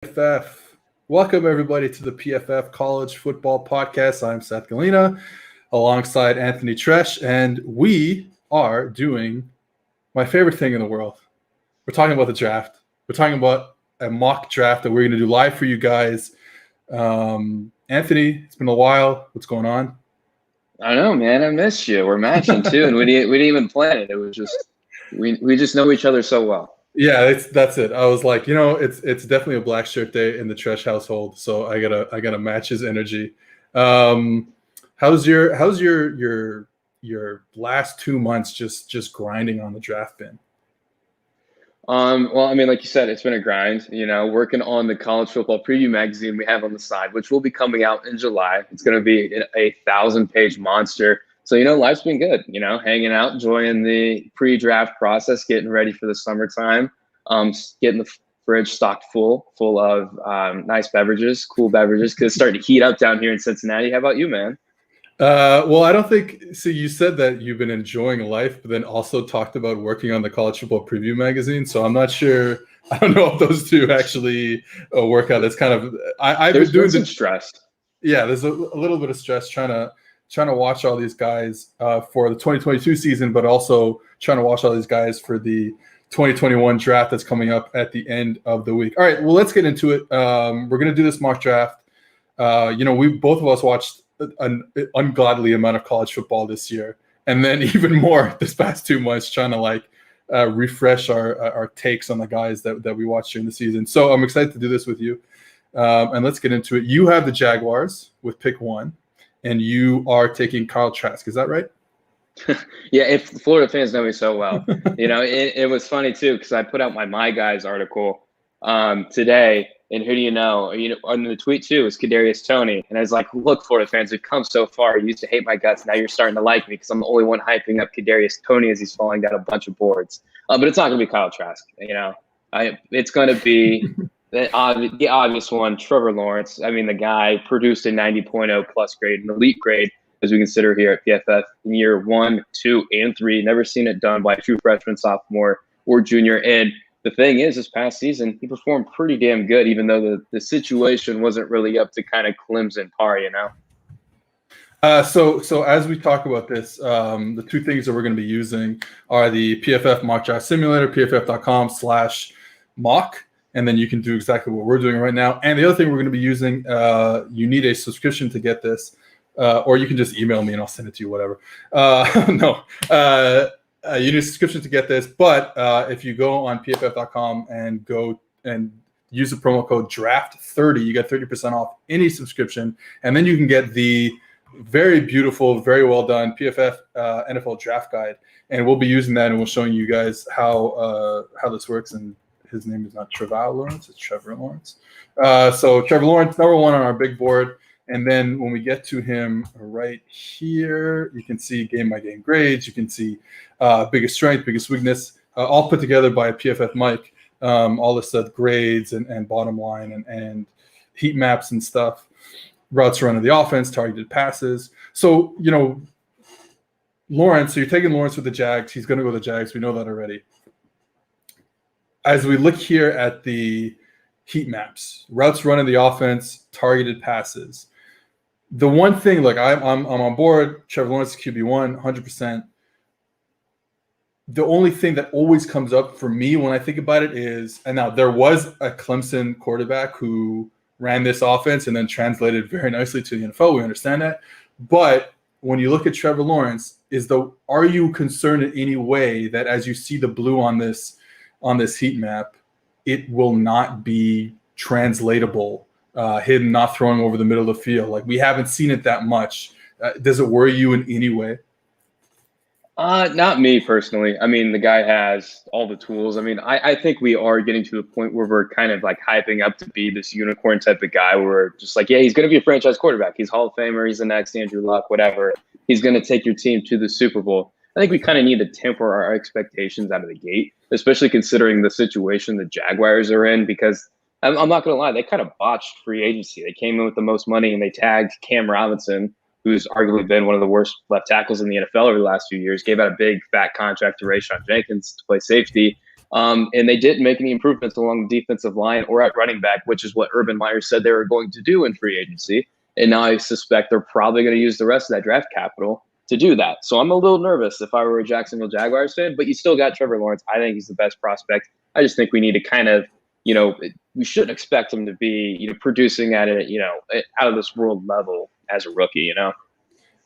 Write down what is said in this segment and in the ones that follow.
PFF. Welcome everybody to the PFF College Football Podcast. I'm Seth Galina alongside Anthony Treash, and we are doing my favorite thing in the world. We're talking about the draft. We're talking about a mock draft that we're going to do live for you guys. Anthony, it's been a while. What's going on? I know, man. I missed you. We're matching too, and we didn't even plan it. It was just we just know each other so well. Yeah, that's it. I was like, it's definitely a black shirt day in the Tresh household, so I gotta match his energy. How's your last 2 months just grinding on the draft been? Well, I mean, like you said, it's been a grind, working on the college football preview magazine we have on the side, which will be coming out in July. It's going to be a 1,000-page monster. So, life's been good, hanging out, enjoying the pre-draft process, getting ready for the summertime, getting the fridge stocked full of nice beverages, cool beverages, because it's starting to heat up down here in Cincinnati. How about you, man? Well, I don't think – so you said that you've been enjoying life, but then also talked about working on the college football preview magazine. So I'm not sure – I don't know if those two actually work out. It's kind of – I've been doing some stress. Yeah, there's a little bit of stress trying to watch all these guys for the 2022 season, but also trying to watch all these guys for the 2021 draft that's coming up at the end of the week. All right, well, let's get into it. We're going to do this mock draft. We both of us watched an ungodly amount of college football this year, and then even more this past 2 months trying to refresh our takes on the guys that we watched during the season. So I'm excited to do this with you. And let's get into it. You have the Jaguars with pick 1. And you are taking Kyle Trask. Is that right? Yeah, if Florida fans know me so well. It was funny, too, because I put out my Guys article today. And who do you know? On the tweet, too, is Kadarius Toney. And I was like, look, Florida fans, we've come so far. You used to hate my guts. Now you're starting to like me because I'm the only one hyping up Kadarius Toney as he's falling down a bunch of boards. But it's not going to be Kyle Trask. It's going to be the obvious one, Trevor Lawrence. I mean, the guy produced a 90.0 plus grade, an elite grade, as we consider here at PFF in year 1, 2, and 3. Never seen it done by a true freshman, sophomore, or junior. And the thing is, this past season, he performed pretty damn good, even though the situation wasn't really up to kind of Clemson par, So as we talk about this, the two things that we're going to be using are the PFF mock draft simulator, pff.com/mock. And then you can do exactly what we're doing right now. And the other thing we're going to be using, you need a subscription to get this, or you can just email me and I'll send it to you, whatever. You need a subscription to get this. But if you go on pff.com and go and use the promo code DRAFT30, you get 30% off any subscription. And then you can get the very beautiful, very well done PFF NFL draft guide. And we'll be using that, and we'll showing you guys how this works. And his name is not Trevor Lawrence, it's Trevor Lawrence. So Trevor Lawrence, number 1 on our big board. And then when we get to him right here, you can see game-by-game grades. You can see biggest strength, biggest weakness, all put together by a PFF Mike. All this stuff, grades and bottom line and heat maps and stuff. Routes run of the offense, targeted passes. So, Lawrence, so you're taking Lawrence with the Jags. He's going to go with the Jags. We know that already. As we look here at the heat maps, routes run in the offense, targeted passes. The one thing, look, I'm on board. Trevor Lawrence is QB1, 100%. The only thing that always comes up for me when I think about it is, and now there was a Clemson quarterback who ran this offense and then translated very nicely to the NFL. We understand that. But when you look at Trevor Lawrence, are you concerned in any way that as you see the blue on this heat map, it will not be translatable, him not throwing over the middle of the field? Like, we haven't seen it that much. Does it worry you in any way? Not me personally. I mean, the guy has all the tools. I mean, I think we are getting to the point where we're kind of like hyping up to be this unicorn type of guy where we're just like, yeah, he's going to be a franchise quarterback. He's Hall of Famer. He's the next Andrew Luck, whatever. He's going to take your team to the Super Bowl. I think we kind of need to temper our expectations out of the gate, especially considering the situation the Jaguars are in, because I'm not going to lie, they kind of botched free agency. They came in with the most money and they tagged Cam Robinson, who's arguably been one of the worst left tackles in the NFL over the last few years, gave out a big, fat contract to Rashod Jenkins to play safety. And they didn't make any improvements along the defensive line or at running back, which is what Urban Meyer said they were going to do in free agency. And now I suspect they're probably going to use the rest of that draft capital to do that. So I'm a little nervous if I were a Jacksonville Jaguars fan, but you still got Trevor Lawrence. I think he's the best prospect. I just think we need to kind of, we shouldn't expect him to be, producing at it, out of this world level as a rookie,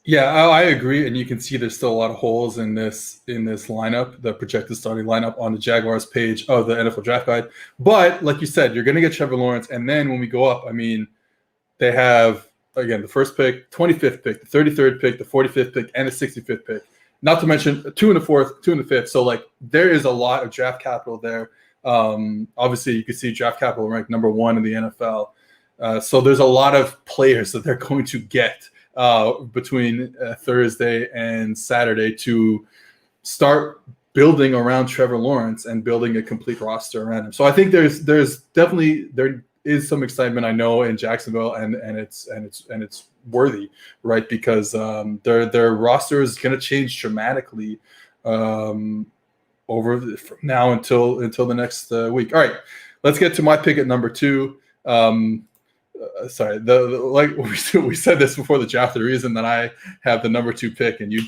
Yeah, I agree, and you can see there's still a lot of holes in this lineup, the projected starting lineup on the Jaguars page of the NFL Draft Guide. But like you said, you're going to get Trevor Lawrence, and then when we go up, I mean, they have again the first pick, 25th pick, the 33rd pick, the 45th pick, and the 65th pick. Not to mention 2 in the 4th, 2 in the 5th. So like there is a lot of draft capital there. Obviously, you can see draft capital ranked number 1 in the NFL. So there's a lot of players that they're going to get between Thursday and Saturday to start building around Trevor Lawrence and building a complete roster around him. So I think there is some excitement, I know, in Jacksonville, and it's worthy, right? Because their roster is going to change dramatically from now until the next week. All right, let's get to my pick at number 2. Sorry, like we said this before the draft. The reason that I have the number 2 pick and you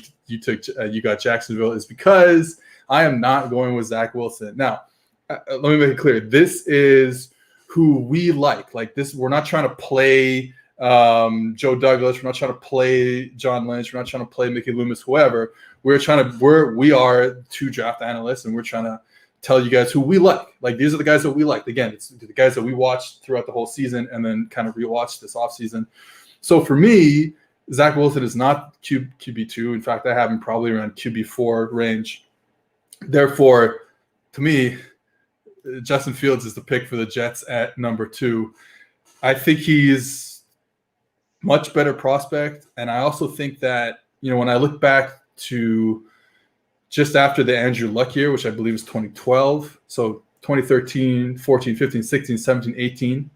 got Jacksonville is because I am not going with Zach Wilson. Now, let me make it clear. This is who we like. Like this, we're not trying to play Joe Douglas. We're not trying to play John Lynch. We're not trying to play Mickey Loomis. Whoever. We are 2 draft analysts, and we're trying to tell you guys who we like. Like these are the guys that we like. Again, it's the guys that we watched throughout the whole season and then kind of rewatched this offseason. So for me, Zach Wilson is not QB2. In fact, I have him probably around QB4 range. Therefore, to me, Justin Fields is the pick for the Jets at number 2. I think he's much better prospect. And I also think that, when I look back to just after the Andrew Luck year, which I believe is 2012. So 2013, 14, 15, 16, 17, 18,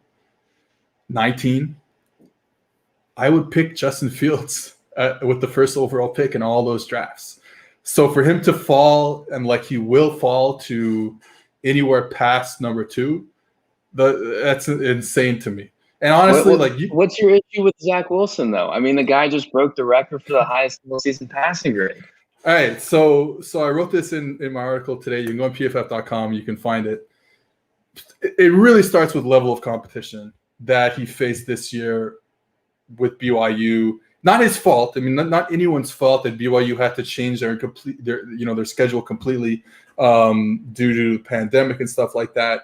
19. I would pick Justin Fields with the first overall pick in all those drafts. So for him to fall, and like he will fall to anywhere past number 2, that's insane to me. And honestly, what's your issue with Zach Wilson, though? I mean, the guy just broke the record for the highest single-season passing grade. All right, so I wrote this in my article today. You can go on PFF.com. You can find it. It really starts with level of competition that he faced this year with BYU. Not his fault. I mean, not anyone's fault that BYU had to change their schedule completely due to the pandemic and stuff like that.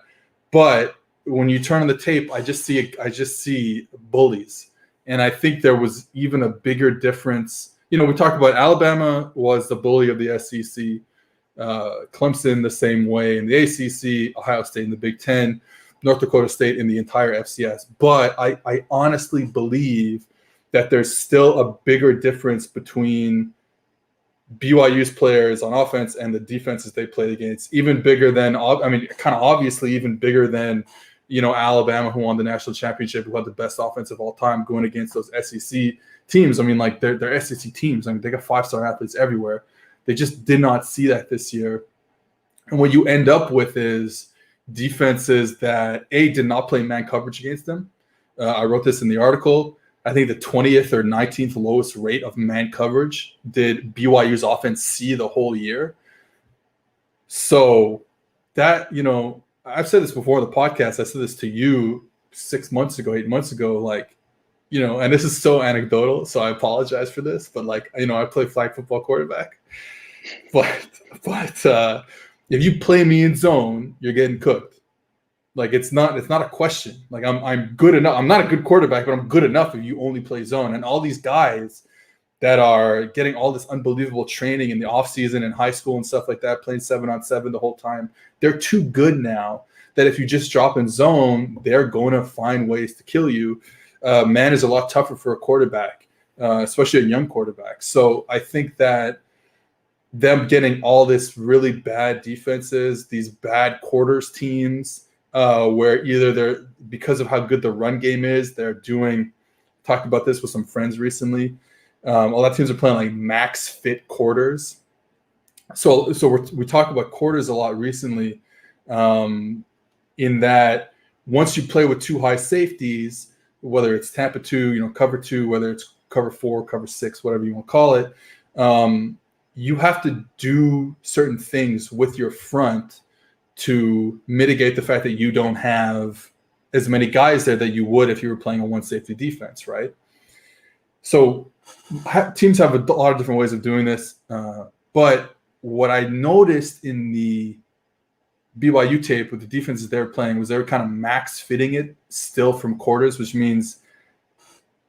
But when you turn on the tape, I just see bullies, and I think there was even a bigger difference. We talked about Alabama was the bully of the SEC, Clemson the same way in the ACC, Ohio State in the Big Ten, North Dakota State in the entire FCS. But I honestly believe that there's still a bigger difference between BYU's players on offense and the defenses they played against, even bigger than, kind of obviously even bigger than, Alabama, who won the national championship, who had the best offense of all time, going against those SEC teams. I mean, like they're SEC teams. I mean, they got 5-star athletes everywhere. They just did not see that this year. And what you end up with is defenses that did not play man coverage against them. I wrote this in the article. I think the 20th or 19th lowest rate of man coverage did BYU's offense see the whole year. So that, I've said this before on the podcast. I said this to you 8 months ago, and this is so anecdotal, so I apologize for this, but I play flag football quarterback. But if you play me in zone, you're getting cooked. Like it's not a question. Like I'm good enough. I'm not a good quarterback, but I'm good enough if you only play zone. And all these guys that are getting all this unbelievable training in the offseason in high school and stuff like that, playing 7-on-7 the whole time, they're too good now that if you just drop in zone, they're going to find ways to kill you. Man is a lot tougher for a quarterback, especially a young quarterback. So I think that them getting all this really bad defenses, these bad quarters teams, where either they're, because of how good the run game is, talked about this with some friends recently. A lot of teams are playing like max fit quarters. So we talk about quarters a lot recently. in that once you play with two high safeties, whether it's Tampa 2, cover 2, whether it's cover 4, cover 6, whatever you want to call it, you have to do certain things with your front to mitigate the fact that you don't have as many guys there that you would if you were playing a one safety defense, right? So teams have a lot of different ways of doing this. But what I noticed in the BYU tape with the defenses they were playing was they were kind of max fitting it still from quarters, which means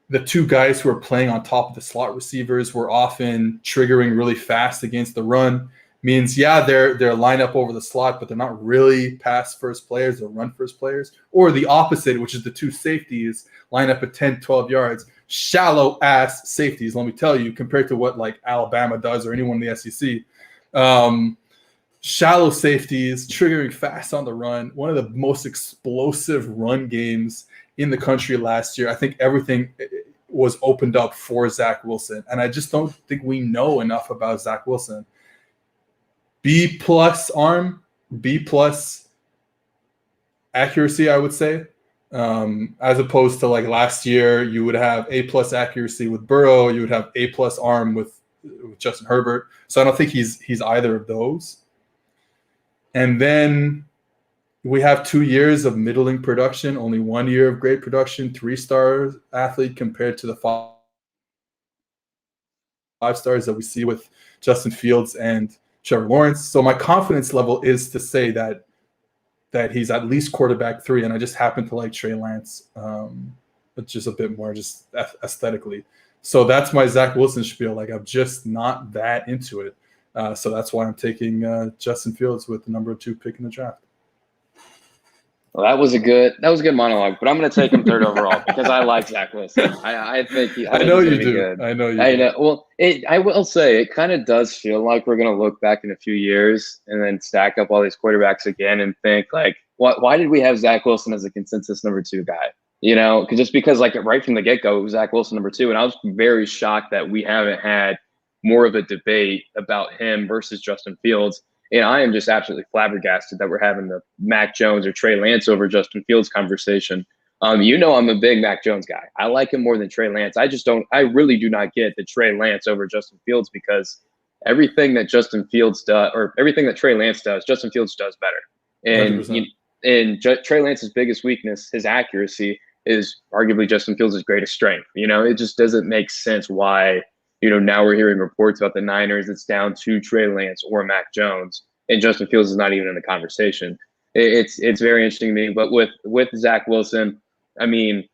the two guys who are playing on top of the slot receivers were often triggering really fast against the run. Means, they're lined up over the slot, but they're not really pass first players or run first players. Or the opposite, which is the two safeties line up at 10, 12 yards. Shallow ass safeties, let me tell you, compared to what like Alabama does or anyone in the SEC. Shallow safeties, triggering fast on the run. One of the most explosive run games in the country last year. I think everything was opened up for Zach Wilson. And I just don't think we know enough about Zach Wilson. B+ arm, B+ accuracy, I would say. As opposed to like last year, you would have A+ accuracy with Burrow, you would have A+ arm with Justin Herbert. So I don't think he's either of those. And then we have 2 years of middling production, only 1 year of great production, 3-star athlete compared to the 5 stars that we see with Justin Fields and Trevor Lawrence. So my confidence level is to say that he's at least quarterback 3, and I just happen to like Trey Lance, but just a bit more just aesthetically. So that's my Zach Wilson spiel. Like I'm just not that into it. So that's why I'm taking Justin Fields with the number 2 pick in the draft. Well, that was a good monologue, but I'm going to take him 3rd overall because I like Zach Wilson. I think I know you do. Good. I know you do. Well, I will say it kind of does feel like we're going to look back in a few years and then stack up all these quarterbacks again and think like, why did we have Zach Wilson as a consensus number 2 guy? Because like right from the get-go, it was Zach Wilson number 2, and I was very shocked that we haven't had more of a debate about him versus Justin Fields. And I am just absolutely flabbergasted that we're having the Mac Jones or Trey Lance over Justin Fields conversation. I'm a big Mac Jones guy. I like him more than Trey Lance. I really do not get the Trey Lance over Justin Fields because everything that Justin Fields does or everything that Trey Lance does, Justin Fields does better. And Trey Lance's biggest weakness, his accuracy, is arguably Justin Fields' greatest strength. It just doesn't make sense why now we're hearing reports about the Niners. It's down to Trey Lance or Mac Jones, and Justin Fields is not even in the conversation. It's very interesting to me. But with Zach Wilson, I mean,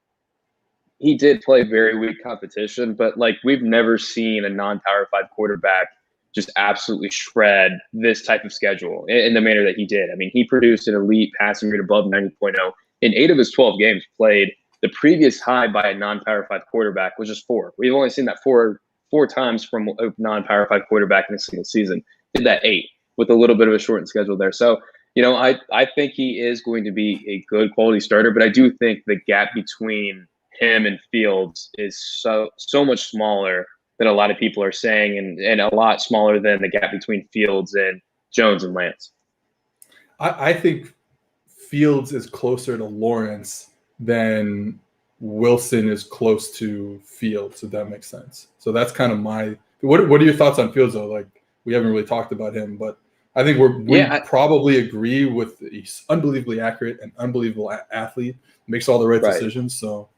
he did play very weak competition, but like we've never seen a non-Power 5 quarterback just absolutely shred this type of schedule in the manner that he did. I mean, he produced an elite passing rate above 90.0 in 8 of his 12 games played. The previous high by a non-Power 5 quarterback was just 4. We've only seen that four times from a non-Power 5 quarterback in a single season. Did that 8 with a little bit of a shortened schedule there. So, I think he is going to be a good quality starter, but I do think the gap between him and Fields is so much smaller than a lot of people are saying, and a lot smaller than the gap between Fields and Jones and Lance. I think Fields is closer to Lawrence than Wilson is close to Fields, if that makes sense. So that's kind of my – what are your thoughts on Fields, though? Like, we haven't really talked about him, but I think we probably agree with he's unbelievably accurate and unbelievable athlete, makes all the right decisions. So,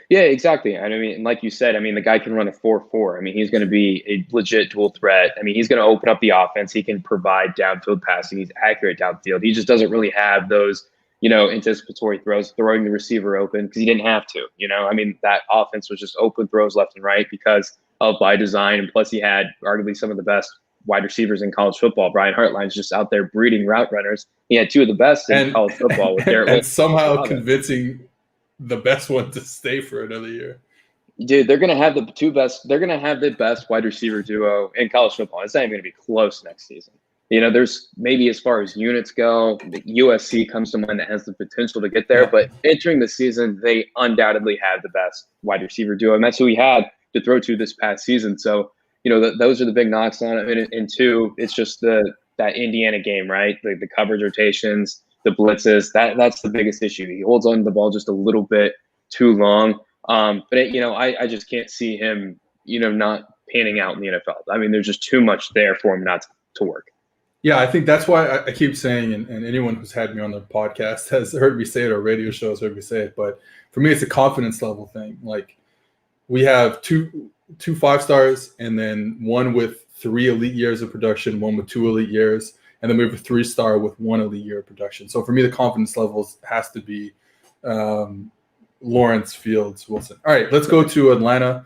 yeah, exactly. And I mean, like you said, I mean, the guy can run a 4.4. I mean, he's going to be a legit dual threat. I mean, he's going to open up the offense. He can provide downfield passing. He's accurate downfield. He just doesn't really have those – anticipatory throws, throwing the receiver open because he didn't have to. I mean, that offense was just open throws left and right because of by design. And plus, he had arguably some of the best wide receivers in college football. Brian Hartline's just out there breeding route runners. He had 2 of the best in college football with Garrett and somehow convincing the best one to stay for another year. Dude, they're going to have the 2 best. They're going to have the best wide receiver duo in college football. It's not even going to be close next season. There's maybe as far as units go, the USC comes to mind that has the potential to get there. But entering the season, they undoubtedly have the best wide receiver duo. And that's who we had to throw to this past season. So, those are the big knocks on it. And 2, it's just the that Indiana game, right? Like the coverage rotations, the blitzes, that's the biggest issue. He holds on to the ball just a little bit too long. I just can't see him, not panning out in the NFL. I mean, there's just too much there for him not to work. Yeah, I think that's why I keep saying, and anyone who's had me on the podcast has heard me say it, or radio shows heard me say it, but for me, it's a confidence level thing. Like, we have two 5-stars, and then one with 3 elite years of production, one with 2 elite years, and then we have a 3-star with 1 elite year of production. So for me, the confidence levels has to be Lawrence, Fields, Wilson. All right, let's go to Atlanta.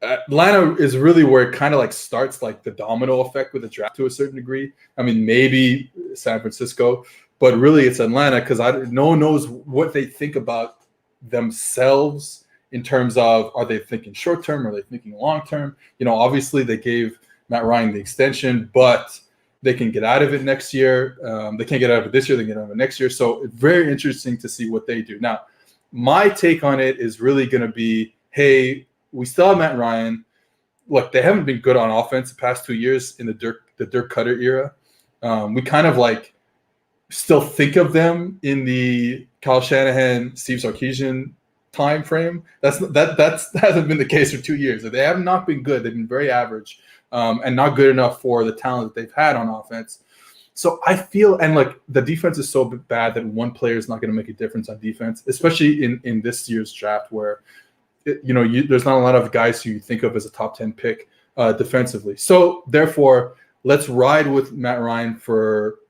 Atlanta is really where it kind of like starts like the domino effect with the draft to a certain degree. I mean, maybe San Francisco, but really it's Atlanta because no one knows what they think about themselves in terms of, are they thinking short term? Are they thinking long term? Obviously they gave Matt Ryan the extension, but they can get out of it next year. They can't get out of it this year. They can get out of it next year. So it's very interesting to see what they do. Now, my take on it is really going to be, hey, we still have Matt Ryan. Look, they haven't been good on offense the past 2 years in the Dirk Cutter era. We kind of like still think of them in the Kyle Shanahan, Steve Sarkisian time frame. That hasn't been the case for 2 years. They have not been good. They've been very average and not good enough for the talent that they've had on offense. So I feel, and like the defense is so bad that one player is not going to make a difference on defense, especially in this year's draft where there's not a lot of guys who you think of as a top 10 pick defensively. So therefore, let's ride with Matt Ryan for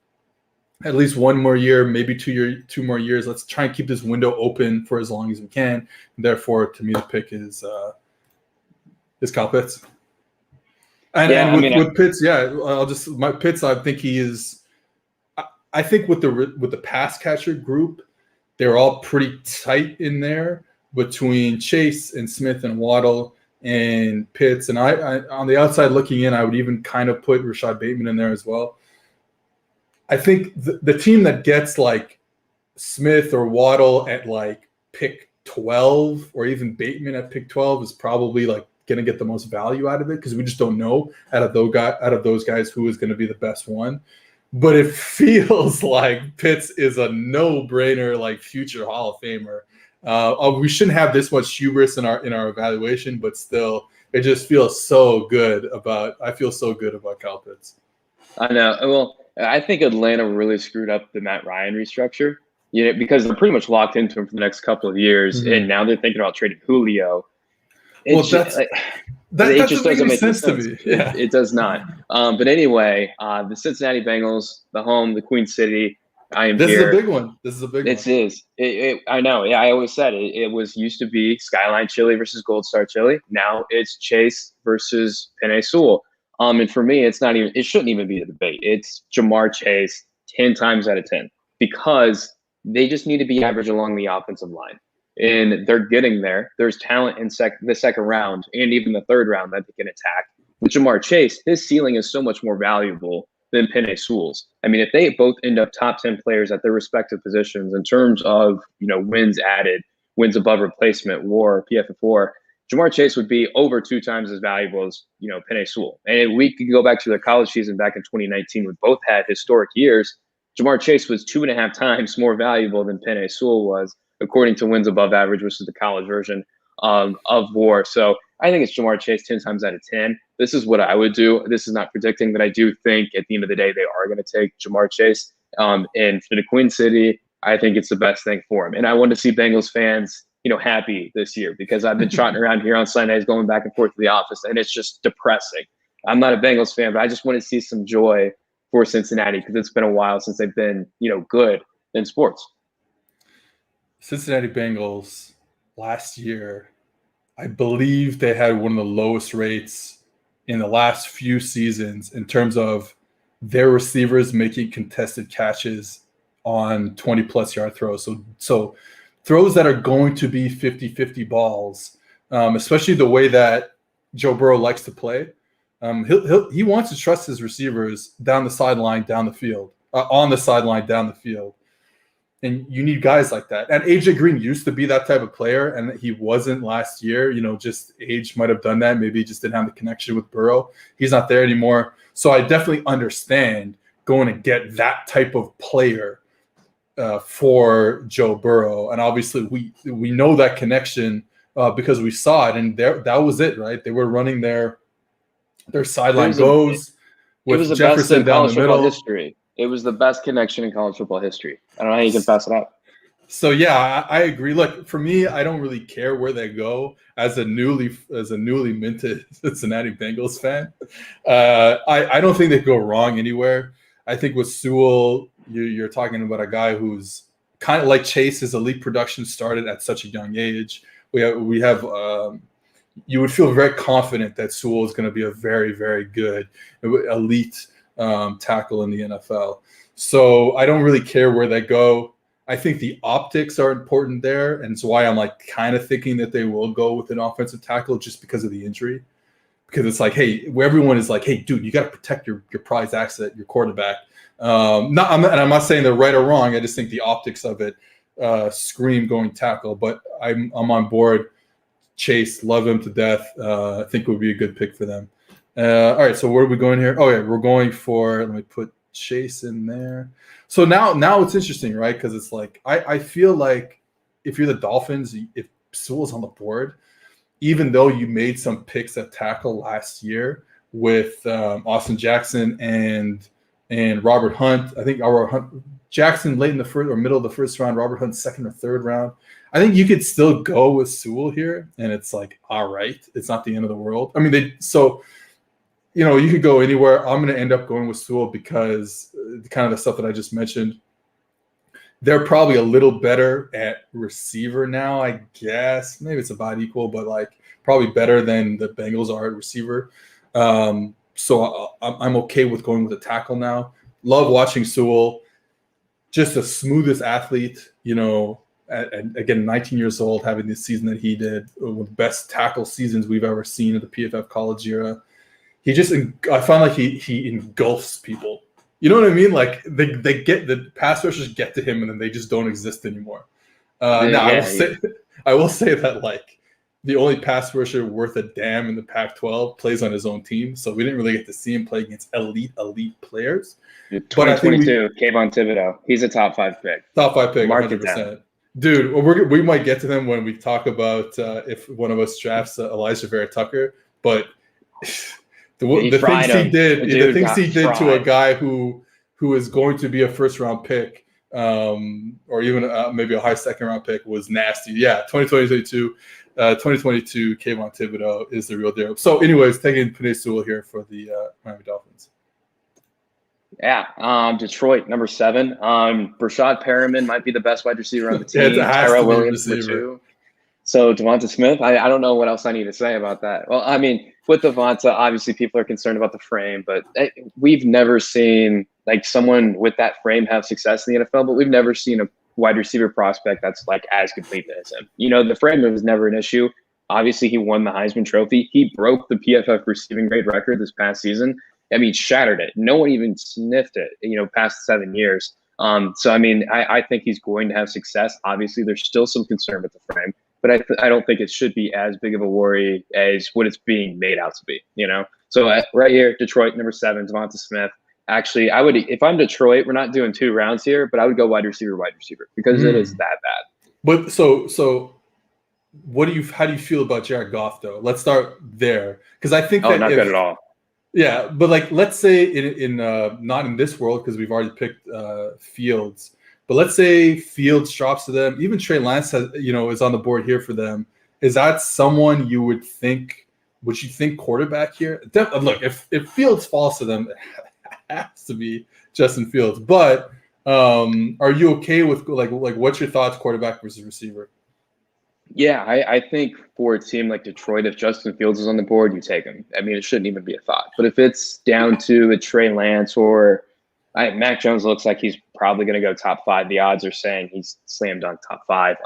at least 1 more year, maybe 2 more years. Let's try and keep this window open for as long as we can. And therefore, to me, the pick is Kyle Pitts. With Pitts, my Pitts. I think he is. I think with the pass catcher group, they're all pretty tight in there between Chase and Smith and Waddle and Pitts. And I on the outside looking in, I would even kind of put Rashod Bateman in there as well. I think the team that gets like Smith or Waddle at like pick 12 or even Bateman at pick 12 is probably like going to get the most value out of it because we just don't know out of those guys who is going to be the best one. But it feels like Pitts is a no-brainer, like future Hall of Famer. We shouldn't have this much hubris in our evaluation, but still, it just feels so good I feel so good about Kyle Pitts. I know. Well, I think Atlanta really screwed up the Matt Ryan restructure, because they're pretty much locked into him for the next couple of years, and now they're thinking about trading Julio. That just doesn't make sense to me. Yeah. It does not. But anyway, the Cincinnati Bengals, the Queen City. This is a big one. It is. I know. Yeah, I always said it used to be Skyline Chili versus Gold Star Chili. Now it's Chase versus Penei Sewell. And for me, it shouldn't even be a debate. It's Ja'Marr Chase 10 times out of 10 because they just need to be average along the offensive line. And they're getting there. There's talent in the second round and even the third round that they can attack. With Ja'Marr Chase, his ceiling is so much more valuable than Penei Sewell's. I mean, if they both end up top 10 players at their respective positions in terms of, wins added, wins above replacement, WAR, PFF4, Ja'Marr Chase would be over 2 times as valuable as, Penei Sewell. And we could go back to their college season back in 2019 when both had historic years. Ja'Marr Chase was 2.5 times more valuable than Penei Sewell was, according to wins above average, which is the college version of WAR. So I think it's Ja'Marr Chase 10 times out of 10. This is what I would do. This is not predicting, but I do think at the end of the day, they are going to take Ja'Marr Chase. And for the Queen City, I think it's the best thing for him. And I want to see Bengals fans, happy this year because I've been trotting around here on Sundays going back and forth to the office, and it's just depressing. I'm not a Bengals fan, but I just want to see some joy for Cincinnati because it's been a while since they've been, good in sports. Cincinnati Bengals last year, I believe they had one of the lowest rates in the last few seasons in terms of their receivers making contested catches on 20-plus yard throws. So throws that are going to be 50-50 balls, especially the way that Joe Burrow likes to play. He wants to trust his receivers down the sideline, down the field, on the sideline, down the field. And you need guys like that. And AJ Green used to be that type of player, and he wasn't last year. Just age might have done that. Maybe he just didn't have the connection with Burrow. He's not there anymore. So I definitely understand going to get that type of player for Joe Burrow. And obviously we know that connection because we saw it, and that was it, right? They were running their sideline goes with Jefferson down the middle. History. It was the best connection in college football history. I don't know how you can pass it up. So yeah, I agree. Look, for me, I don't really care where they go. As a newly minted Cincinnati Bengals fan, I don't think they go wrong anywhere. I think with Sewell, you're talking about a guy who's kind of like Chase. His elite production started at such a young age. We have you would feel very confident that Sewell is going to be a very, very good elite tackle in the NFL. So I don't really care where they go. I think the optics are important there, and it's why I'm like kind of thinking that they will go with an offensive tackle just because of the injury. Because it's like, hey, where everyone is like, hey, dude, you got to protect your prize asset, your quarterback. I'm not saying they're right or wrong. I just think the optics of it scream going tackle. But I'm on board. Chase, love him to death. I think it would be a good pick for them. All right, so where are we going here? Oh yeah, we're going for. Let me put Chase in there. So now it's interesting, right? Because it's like I feel like if you're the Dolphins, if Sewell's on the board, even though you made some picks at tackle last year with Austin Jackson and Robert Hunt, I think Robert Hunt, Jackson late in the first or middle of the first round, Robert Hunt second or third round. I think you could still go with Sewell here, and it's like, all right, it's not the end of the world. I mean, you could go anywhere. I'm going to end up going with Sewell because kind of the stuff that I just mentioned. They're probably a little better at receiver now, I guess. Maybe it's about equal, but like probably better than the Bengals are at receiver. So I'm okay with going with a tackle now. Love watching Sewell. Just the smoothest athlete, and again, 19 years old, having this season that he did, one of the best tackle seasons we've ever seen in the PFF college era. I find like he engulfs people. You know what I mean? Like they get the pass rushers get to him and then they just don't exist anymore. I will say that like the only pass rusher worth a damn in the Pac-12 plays on his own team, so we didn't really get to see him play against elite players. 2022, Kayvon Thibodeau, he's a top 5 pick. Top 5 pick, Mark 100%. Dude, we might get to them when we talk about if one of us drafts Elijah Vera-Tucker, but. The things he did to a guy who is going to be a first-round pick or even maybe a high second-round pick was nasty. Yeah, 2022 Kayvon Thibodeau is the real deal. So anyways, taking Penei Sewell here for the Miami Dolphins. Yeah, Detroit, number 7. Rashod Bateman might be the best wide receiver on the team. Tyrell Williams, number 2. So DeVonta Smith, I don't know what else I need to say about that. Well, I mean, with DeVonta, obviously people are concerned about the frame, but we've never seen like someone with that frame have success in the NFL, but we've never seen a wide receiver prospect that's like as complete as him. The frame was never an issue. Obviously, he won the Heisman Trophy. He broke the PFF receiving grade record this past season. I mean, shattered it. No one even sniffed it, past 7 years. So, I mean, I think he's going to have success. Obviously, there's still some concern with the frame. But I don't think it should be as big of a worry as what it's being made out to be, So right here, Detroit, number 7, DeVonta Smith. Actually, I would, if I'm Detroit, we're not doing 2 rounds here, but I would go wide receiver, because it is that bad. But so how do you feel about Jared Goff though? Let's start there, because I think that not good at all. Yeah, but like let's say in not in this world because we've already picked Fields. But let's say Fields drops to them. Even Trey Lance is on the board here for them. Is that someone you would think? Would you think quarterback here? Look, if Fields falls to them, it has to be Justin Fields. But are you okay with like what's your thoughts, quarterback versus receiver? Yeah, I think for a team like Detroit, if Justin Fields is on the board, you take him. I mean, it shouldn't even be a thought. But if it's down to a Trey Lance or Mac Jones looks like he's probably going to go top 5. The odds are saying he's slam dunk top 5.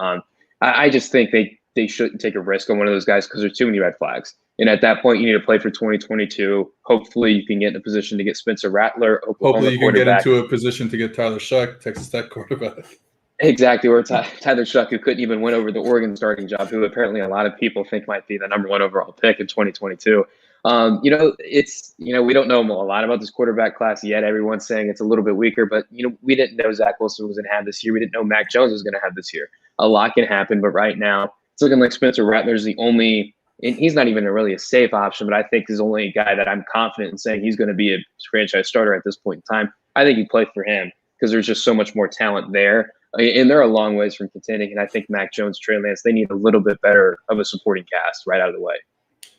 I just think they shouldn't take a risk on one of those guys because there's too many red flags. And at that point, you need to play for 2022. Hopefully, you can get in a position to get Spencer Rattler. Hopefully, you can get into a position to get Tyler Shuck, Texas Tech quarterback. Exactly, or Tyler Shuck, who couldn't even win over the Oregon starting job, who apparently a lot of people think might be the number 1 overall pick in 2022. We don't know a lot about this quarterback class yet. Everyone's saying it's a little bit weaker, but we didn't know Zach Wilson was going to have this year. We didn't know Mac Jones was going to have this year. A lot can happen, but right now it's looking like Spencer Rattler's the only, and he's not even really a safe option, but I think he's the only guy that I'm confident in saying he's going to be a franchise starter at this point in time. I think you play for him because there's just so much more talent there. And they're a long ways from contending. And I think Mac Jones, Trey Lance, they need a little bit better of a supporting cast right out of the way.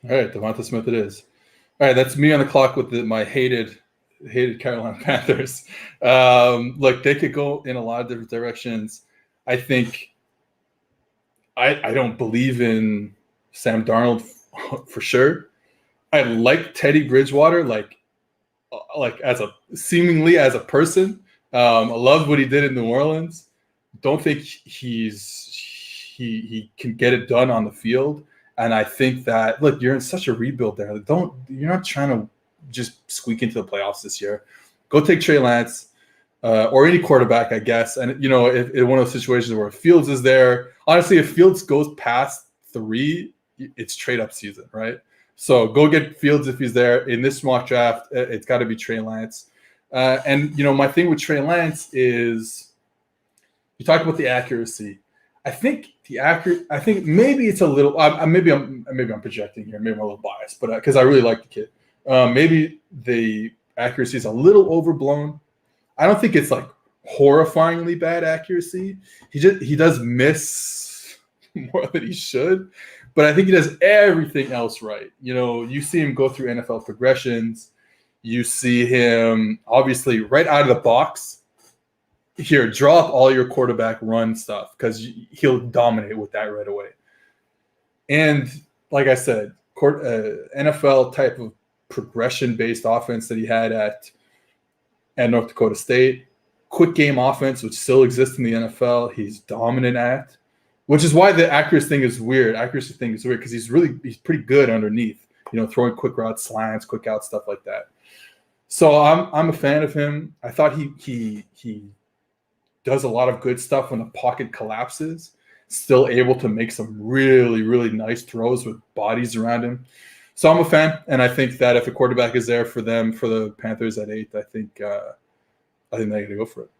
All right, DeVonta Smith it is. All right, that's me on the clock with my hated Carolina Panthers. Look, they could go in a lot of different directions. I think I don't believe in Sam Darnold for sure. I like Teddy Bridgewater, like as a person. I love what he did in New Orleans. Don't think he can get it done on the field. And I think that, look, you're in such a rebuild there. You're not trying to just squeak into the playoffs this year. Go take Trey Lance or any quarterback, I guess. And, if in one of those situations where Fields is there, honestly, if Fields goes past 3, it's trade-up season, right? So go get Fields if he's there. In this mock draft, it's got to be Trey Lance. And my thing with Trey Lance is you talk about the accuracy. I think maybe it's a little. Maybe I'm projecting here. Maybe I'm a little biased, but because I really like the kid, maybe the accuracy is a little overblown. I don't think it's like horrifyingly bad accuracy. He does miss more than he should, but I think he does everything else right. You see him go through NFL progressions. You see him obviously right out of the box. Here, draw up all your quarterback run stuff because he'll dominate with that right away. And like I said, NFL type of progression-based offense that he had at North Dakota State, quick game offense, which still exists in the NFL, he's dominant at, which is why the accuracy thing is weird because he's pretty good underneath, throwing quick routes, slants, quick out, stuff like that. So I'm a fan of him. I thought he does a lot of good stuff when the pocket collapses, still able to make some really, really nice throws with bodies around him. So I'm a fan, and I think that if a quarterback is there for the Panthers at 8, I think they're going to go for it.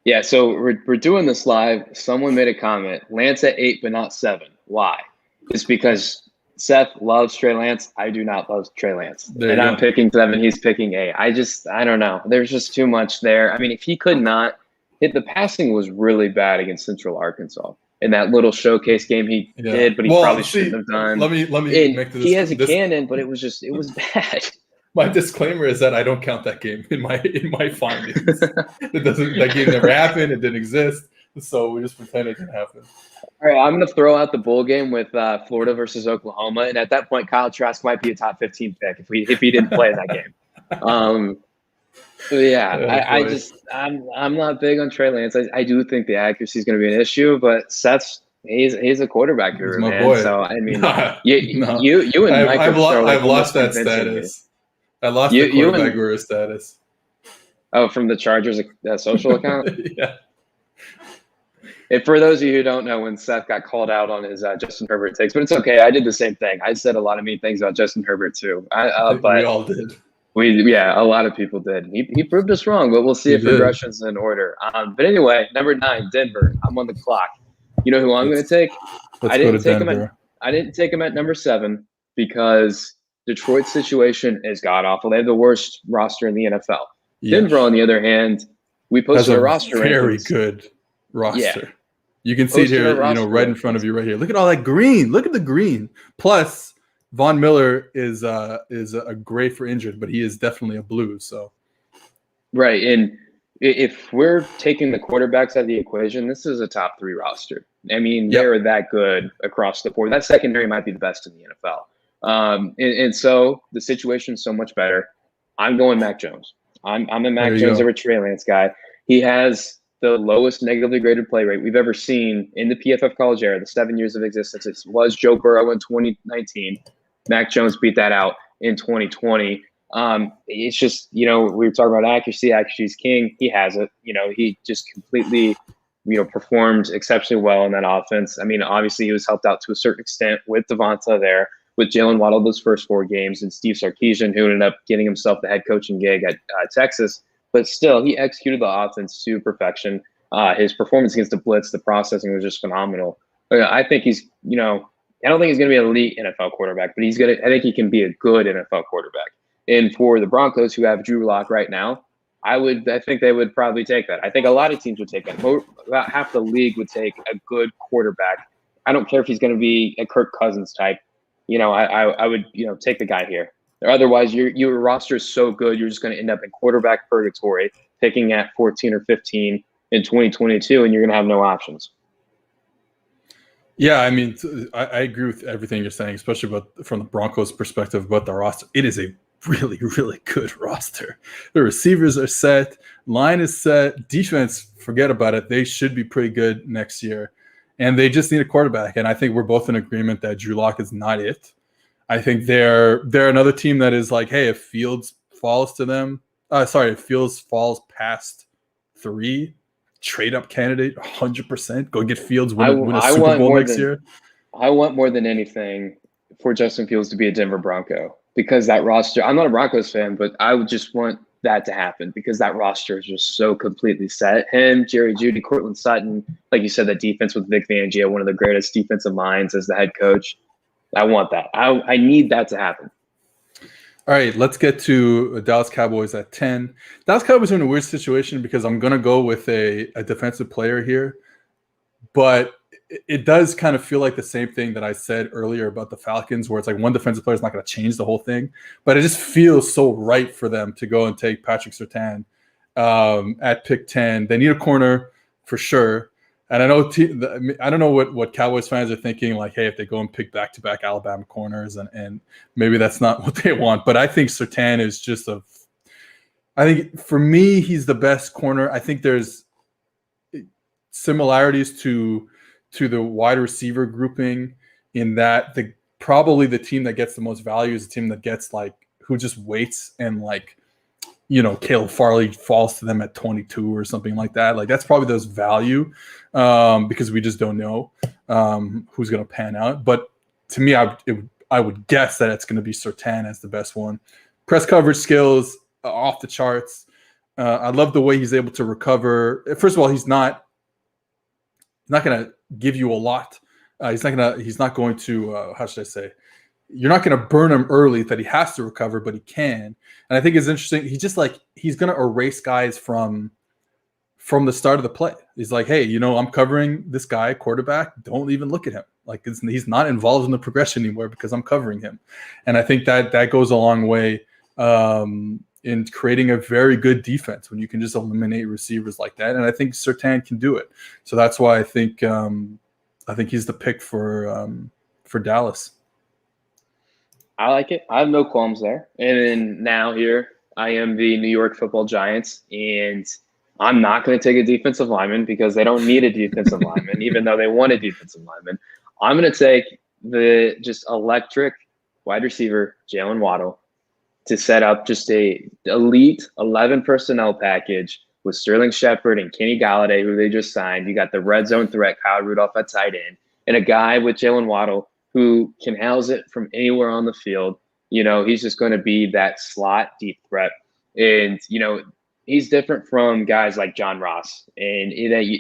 Yeah, so we're doing this live. Someone made a comment, Lance at 8 but not 7. Why? It's because Seth loves Trey Lance. I do not love Trey Lance. I'm picking 7. He's picking 8. I don't know. There's just too much there. I mean, if he could not – the passing was really bad against Central Arkansas in that little showcase game he did, but he probably shouldn't have done. Let me make this. He has a cannon, but it was bad. My disclaimer is that I don't count that game in my findings. That game never happened. It didn't exist. So we just pretend it didn't happen. All right, I'm going to throw out the bowl game with Florida versus Oklahoma, and at that point, Kyle Trask might be a top 15 pick if he didn't play in that game. I'm not big on Trey Lance. I do think the accuracy is going to be an issue, but Seth's he's a quarterback guru, man. Boy. So I mean, you and Mike I've lost that status. I lost the quarterback guru status. Oh, from the Chargers social account. Yeah. And for those of you who don't know, when Seth got called out on his Justin Herbert takes, but it's okay. I did the same thing. I said a lot of mean things about Justin Herbert too. But we all did. A lot of people did. He proved us wrong, but we'll see if progression's in order. But anyway, number 9, Denver. I'm on the clock. You know who I'm going to take? I didn't take him at number 7 because Detroit's situation is god awful. They have the worst roster in the NFL. Yeah. Denver, on the other hand, we posted a roster. Very good roster. Yeah. You can see it here, right in front of you, right here. Look at all that green. Look at the green. Plus, Von Miller is a great for injured, but he is definitely a blue. So, right, and if we're taking the quarterbacks out of the equation, this is a top 3 roster. I mean, they're that good across the board. That secondary might be the best in the NFL. And so the situation's so much better. I'm going Mac Jones. I'm a Mac Jones over Trey Lance guy. He has the lowest negatively graded play rate we've ever seen in the PFF college era, the 7 years of existence. It was Joe Burrow in 2019. Mac Jones beat that out in 2020. It's just, we were talking about accuracy. Accuracy is king. He has it. He just completely, performed exceptionally well in that offense. I mean, obviously he was helped out to a certain extent with DeVonta there, with Jaylen Waddle those first 4 games and Steve Sarkisian, who ended up getting himself the head coaching gig at Texas. But still, he executed the offense to perfection. His performance against the blitz, the processing was just phenomenal. I think he's, I don't think he's going to be an elite NFL quarterback, but I think he can be a good NFL quarterback. And for the Broncos, who have Drew Lock right now, I think they would probably take that. I think a lot of teams would take that. About half the league would take a good quarterback. I don't care if he's going to be a Kirk Cousins type. I would, take the guy here. Otherwise, your roster is so good, you're just going to end up in quarterback purgatory, picking at 14 or 15 in 2022, and you're going to have no options. Yeah, I mean, I agree with everything you're saying, especially from the Broncos' perspective about the roster. It is a really, really good roster. The receivers are set. Line is set. Defense, forget about it. They should be pretty good next year. And they just need a quarterback. And I think we're both in agreement that Drew Lock is not it. I think they're another team that is like, hey, if Fields falls to them, if Fields falls past 3, trade up candidate 100%. Go get Fields, win a Super Bowl next year. I want more than anything for Justin Fields to be a Denver Bronco, because that roster, I'm not a Broncos fan, but I would just want that to happen because that roster is just so completely set. Him, Jerry Jeudy, Cortland Sutton, like you said, that defense with Vic Fangio, one of the greatest defensive minds as the head coach. I want that. I need that to happen. All right, let's get to Dallas Cowboys at 10. Dallas Cowboys are in a weird situation because I'm going to go with a defensive player here, but it does kind of feel like the same thing that I said earlier about the Falcons, where it's like one defensive player is not going to change the whole thing, but it just feels so right for them to go and take Patrick Surtain at pick 10. They need a corner for sure. And I know I don't know what Cowboys fans are thinking, like, hey, if they go and pick back-to-back Alabama corners, and maybe that's not what they want. But I think Surtain is just I think for me, he's the best corner. I think there's similarities to the wide receiver grouping in that probably the team that gets the most value is the team that gets who just waits and Caleb Farley falls to them at 22 or something like that. That's probably those value because we just don't know who's going to pan out. But to me, I would guess that it's going to be Surtain as the best one. Press coverage skills off the charts. I love the way he's able to recover. First of all, he's not going to give you a lot. He's not going to how should I say? You're not going to burn him early that he has to recover, but he can. And I think it's interesting. He's going to erase guys from the start of the play. He's like, hey, I'm covering this guy, quarterback. Don't even look at him. He's not involved in the progression anymore because I'm covering him. And I think that goes a long way in creating a very good defense when you can just eliminate receivers like that. And I think Surtain can do it. So that's why I think he's the pick for Dallas. I like it. I have no qualms there. And then now here, I am the New York Football Giants, and I'm not going to take a defensive lineman because they don't need a defensive lineman, even though they want a defensive lineman. I'm going to take the just electric wide receiver, Jaylen Waddle, to set up just a elite 11 personnel package with Sterling Shepard and Kenny Galladay, who they just signed. You got the red zone threat, Kyle Rudolph at tight end, and a guy with Jaylen Waddle who can house it from anywhere on the field. He's just going to be that slot deep threat. And, he's different from guys like John Ross. And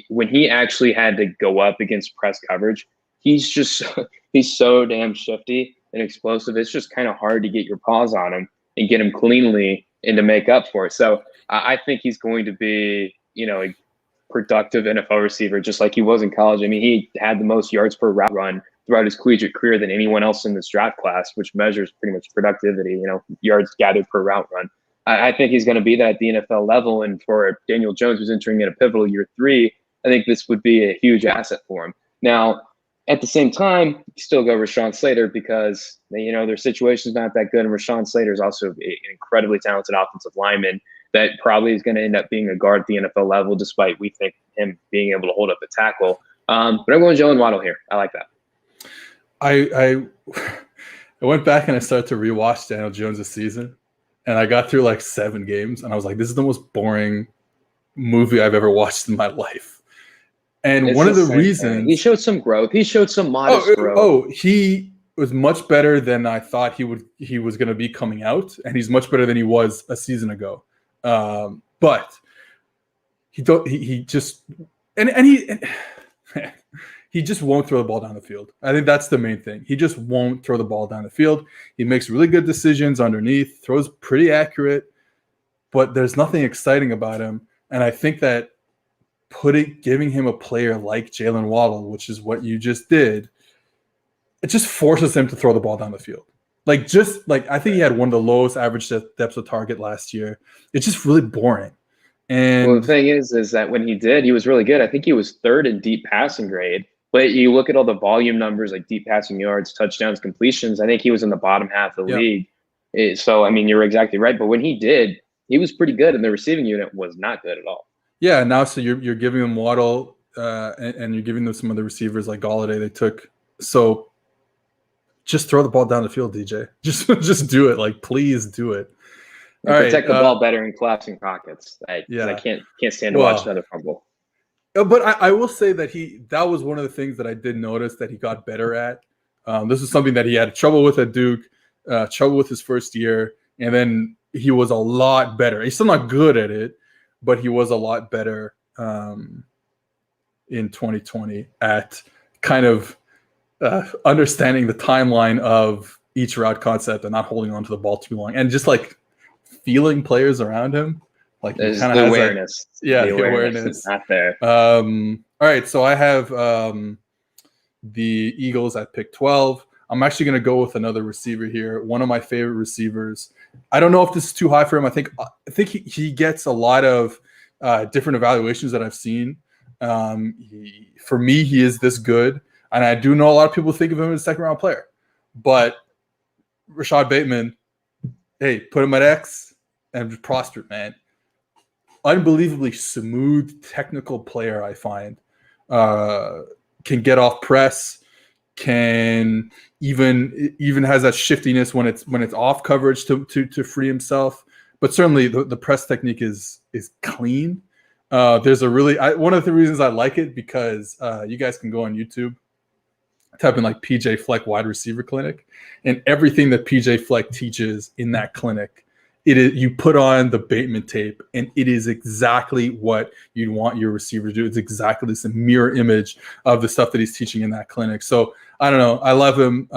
when he actually had to go up against press coverage, he's so damn shifty and explosive. It's just kind of hard to get your paws on him and get him cleanly and to make up for it. So I think he's going to be, a productive NFL receiver, just like he was in college. I mean, he had the most yards per route run throughout his collegiate career than anyone else in this draft class, which measures pretty much productivity, yards gathered per route run. I think he's going to be that at the NFL level. And for Daniel Jones, who's entering in a pivotal year 3, I think this would be a huge asset for him. Now, at the same time, you still go Rashawn Slater because, their situation's not that good. And Rashawn Slater is also an incredibly talented offensive lineman that probably is going to end up being a guard at the NFL level, despite we think him being able to hold up a tackle. But I'm going Jaylen Waddle here. I like that. I went back and I started to rewatch Daniel Jones' season, and I got through 7 games, and I was like, this is the most boring movie I've ever watched in my life. And one of the reasons he showed some growth. He showed some modest growth. He was much better than I thought he was going to be coming out, and he's much better than he was a season ago. But he just he just won't throw the ball down the field. I think that's the main thing. He just won't throw the ball down the field. He makes really good decisions underneath, throws pretty accurate, but there's nothing exciting about him. And I think that giving him a player like Jaylen Waddle, which is what you just did, it just forces him to throw the ball down the field. I think he had one of the lowest average depths of target last year. It's just really boring. And the thing is that when he was really good. I think he was third in deep passing grade. But you look at all the volume numbers, like deep passing yards, touchdowns, completions. I think he was in the bottom half of the league. So, I mean, you're exactly right. But when he was pretty good, and the receiving unit was not good at all. Yeah, now so you're giving them Waddle, and you're giving them some other receivers like Galladay they took. So just throw the ball down the field, DJ. Just do it. Like, please do it. Protect the ball better in collapsing pockets. I can't stand to watch another fumble. But I will say that that was one of the things that I did notice that he got better at. This is something that he had trouble with at Duke, trouble with his first year, and then he was a lot better. He's still not good at it, but he was a lot better in 2020 at kind of understanding the timeline of each route concept and not holding on to the ball too long, and just like feeling players around him. Like there's the awareness. The awareness is not there. All right, so I have the Eagles at pick 12. I'm actually going to go with another receiver here. One of my favorite receivers. I don't know if this is too high for him. I think he gets a lot of different evaluations that I've seen. For me, he is this good, and I do know a lot of people think of him as a second-round player. But Rashod Bateman, hey, put him at X and just prospered, man. Unbelievably smooth technical player, I find. Can get off press, can even has that shiftiness when it's off coverage to free himself. But certainly the press technique is clean. There's one of the reasons I like it, because you guys can go on YouTube, type in like PJ Fleck wide receiver clinic, and everything that PJ Fleck teaches in that clinic, you put on the Bateman tape, and it is exactly what you'd want your receiver to do. It's exactly this mirror image of the stuff that he's teaching in that clinic. So I don't know. I love him.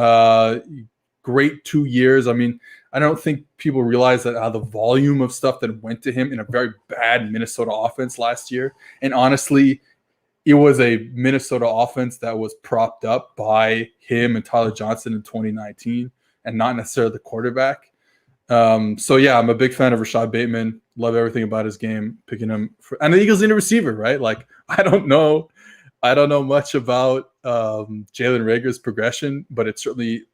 Great 2 years. I mean, I don't think people realize that the volume of stuff that went to him in a very bad Minnesota offense last year. And honestly, it was a Minnesota offense that was propped up by him and Tyler Johnson in 2019, and not necessarily the quarterback. So yeah, I'm a big fan of Rashod Bateman. Love everything about his game. Picking him and the Eagles need a receiver, right? Like I don't know much about Jalen Reagor's progression, but it certainly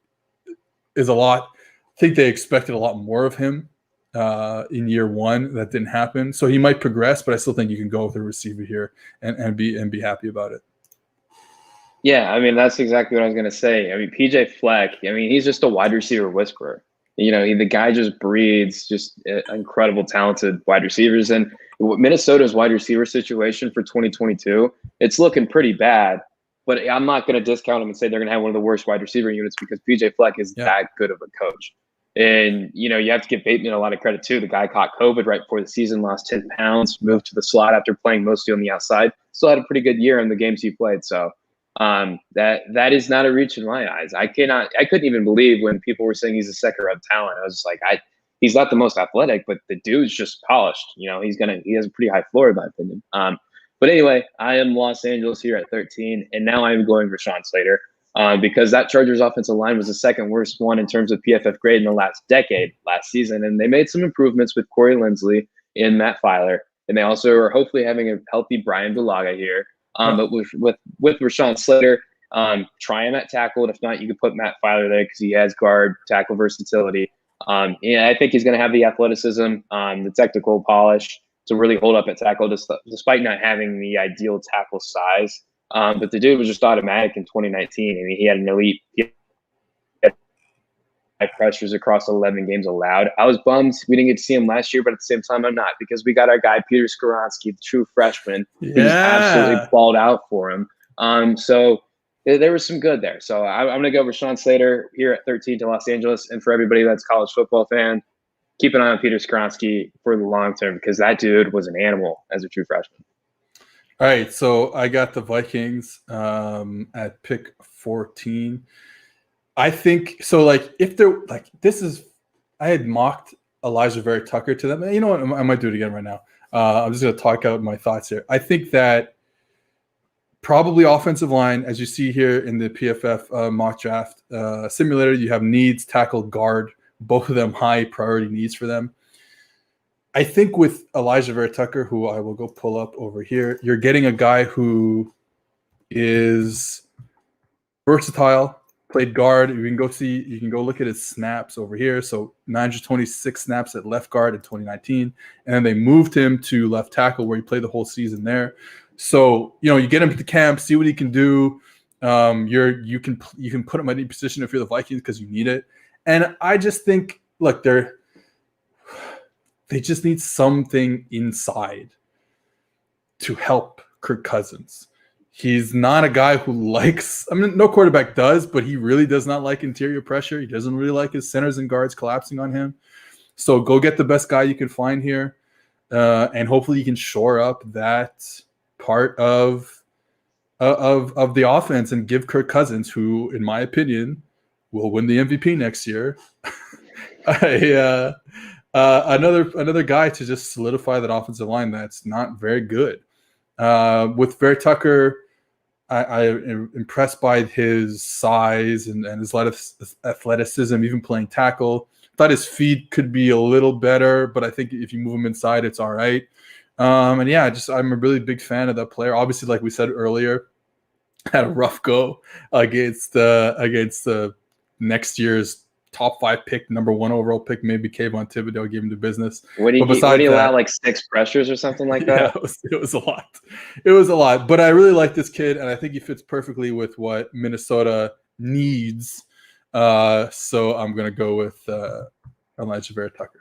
is a lot. I think they expected a lot more of him in year one. That didn't happen, so he might progress, but I still think you can go with a receiver here and be happy about it. Yeah, I mean that's exactly what I was going to say. I mean PJ Fleck. I mean he's just a wide receiver whisperer. You know, the guy just breeds just incredible, talented wide receivers. And Minnesota's wide receiver situation for 2022, it's looking pretty bad. But I'm not going to discount them and say they're going to have one of the worst wide receiver units, because PJ Fleck is that good of a coach. And, you know, you have to give Bateman a lot of credit, too. The guy caught COVID right before the season, lost 10 pounds, moved to the slot after playing mostly on the outside. Still had a pretty good year in the games he played. So that is not a reach in my eyes. I couldn't even believe when people were saying he's a second-round talent. I was just like, he's not the most athletic, but the dude's just polished. You know, he has a pretty high floor in my opinion. But anyway, I am Los Angeles here at 13, and now I'm going Rashawn Slater because that Chargers offensive line was the second worst one in terms of PFF grade in the last decade, last season, and they made some improvements with Corey Linsley and Matt Filer, and they also are hopefully having a healthy Brian Bulaga here. But with Rashawn Slater, try him at tackle, and if not, you can put Matt Filer there because he has guard tackle versatility. And I think he's going to have the athleticism, the technical polish to really hold up at tackle, despite not having the ideal tackle size. But the dude was just automatic in 2019. I mean, he had an elite pressures across 11 games allowed. I was bummed we didn't get to see him last year, but at the same time, I'm not, because we got our guy Peter Skoronski, the true freshman, who's absolutely balled out for him. So there was some good there. So I'm going to go Rashawn Slater here at 13 to Los Angeles. And for everybody that's a college football fan, keep an eye on Peter Skoronski for the long term because that dude was an animal as a true freshman. All right, so I got the Vikings at pick 14. I think so. Like, if they're like, I had mocked Elijah Vera-Tucker to them. You know what? I might do it again right now. I'm just going to talk out my thoughts here. I think that probably offensive line, as you see here in the PFF mock draft simulator, you have needs, tackle, guard, both of them high priority needs for them. I think with Elijah Vera-Tucker, who I will go pull up over here, you're getting a guy who is versatile, played guard. You can go look at his snaps over here. So 926 snaps at left guard in 2019. And then they moved him to left tackle where he played the whole season there. So, you get him to camp, see what he can do. You can put him at any position if you're the Vikings because you need it. And I just think, look, they just need something inside to help Kirk Cousins. He's not a guy who likes – no quarterback does, but he really does not like interior pressure. He doesn't really like his centers and guards collapsing on him. So go get the best guy you can find here, and hopefully you can shore up that part of the offense and give Kirk Cousins, who, in my opinion, will win the MVP next year, another guy to just solidify that offensive line that's not very good. With Vera-Tucker, I am impressed by his size and his athleticism, even playing tackle. Thought his feet could be a little better, but I think if you move him inside, it's all right. I'm a really big fan of that player. Obviously, like we said earlier, had a rough go against the next year's top 5 pick, number 1 overall pick, maybe Kayvon Thibodeau gave him the business. Would he allow like 6 pressures or something like that? Yeah, it was a lot. It was a lot. But I really like this kid, and I think he fits perfectly with what Minnesota needs. So I'm going to go with Elijah Vera-Tucker.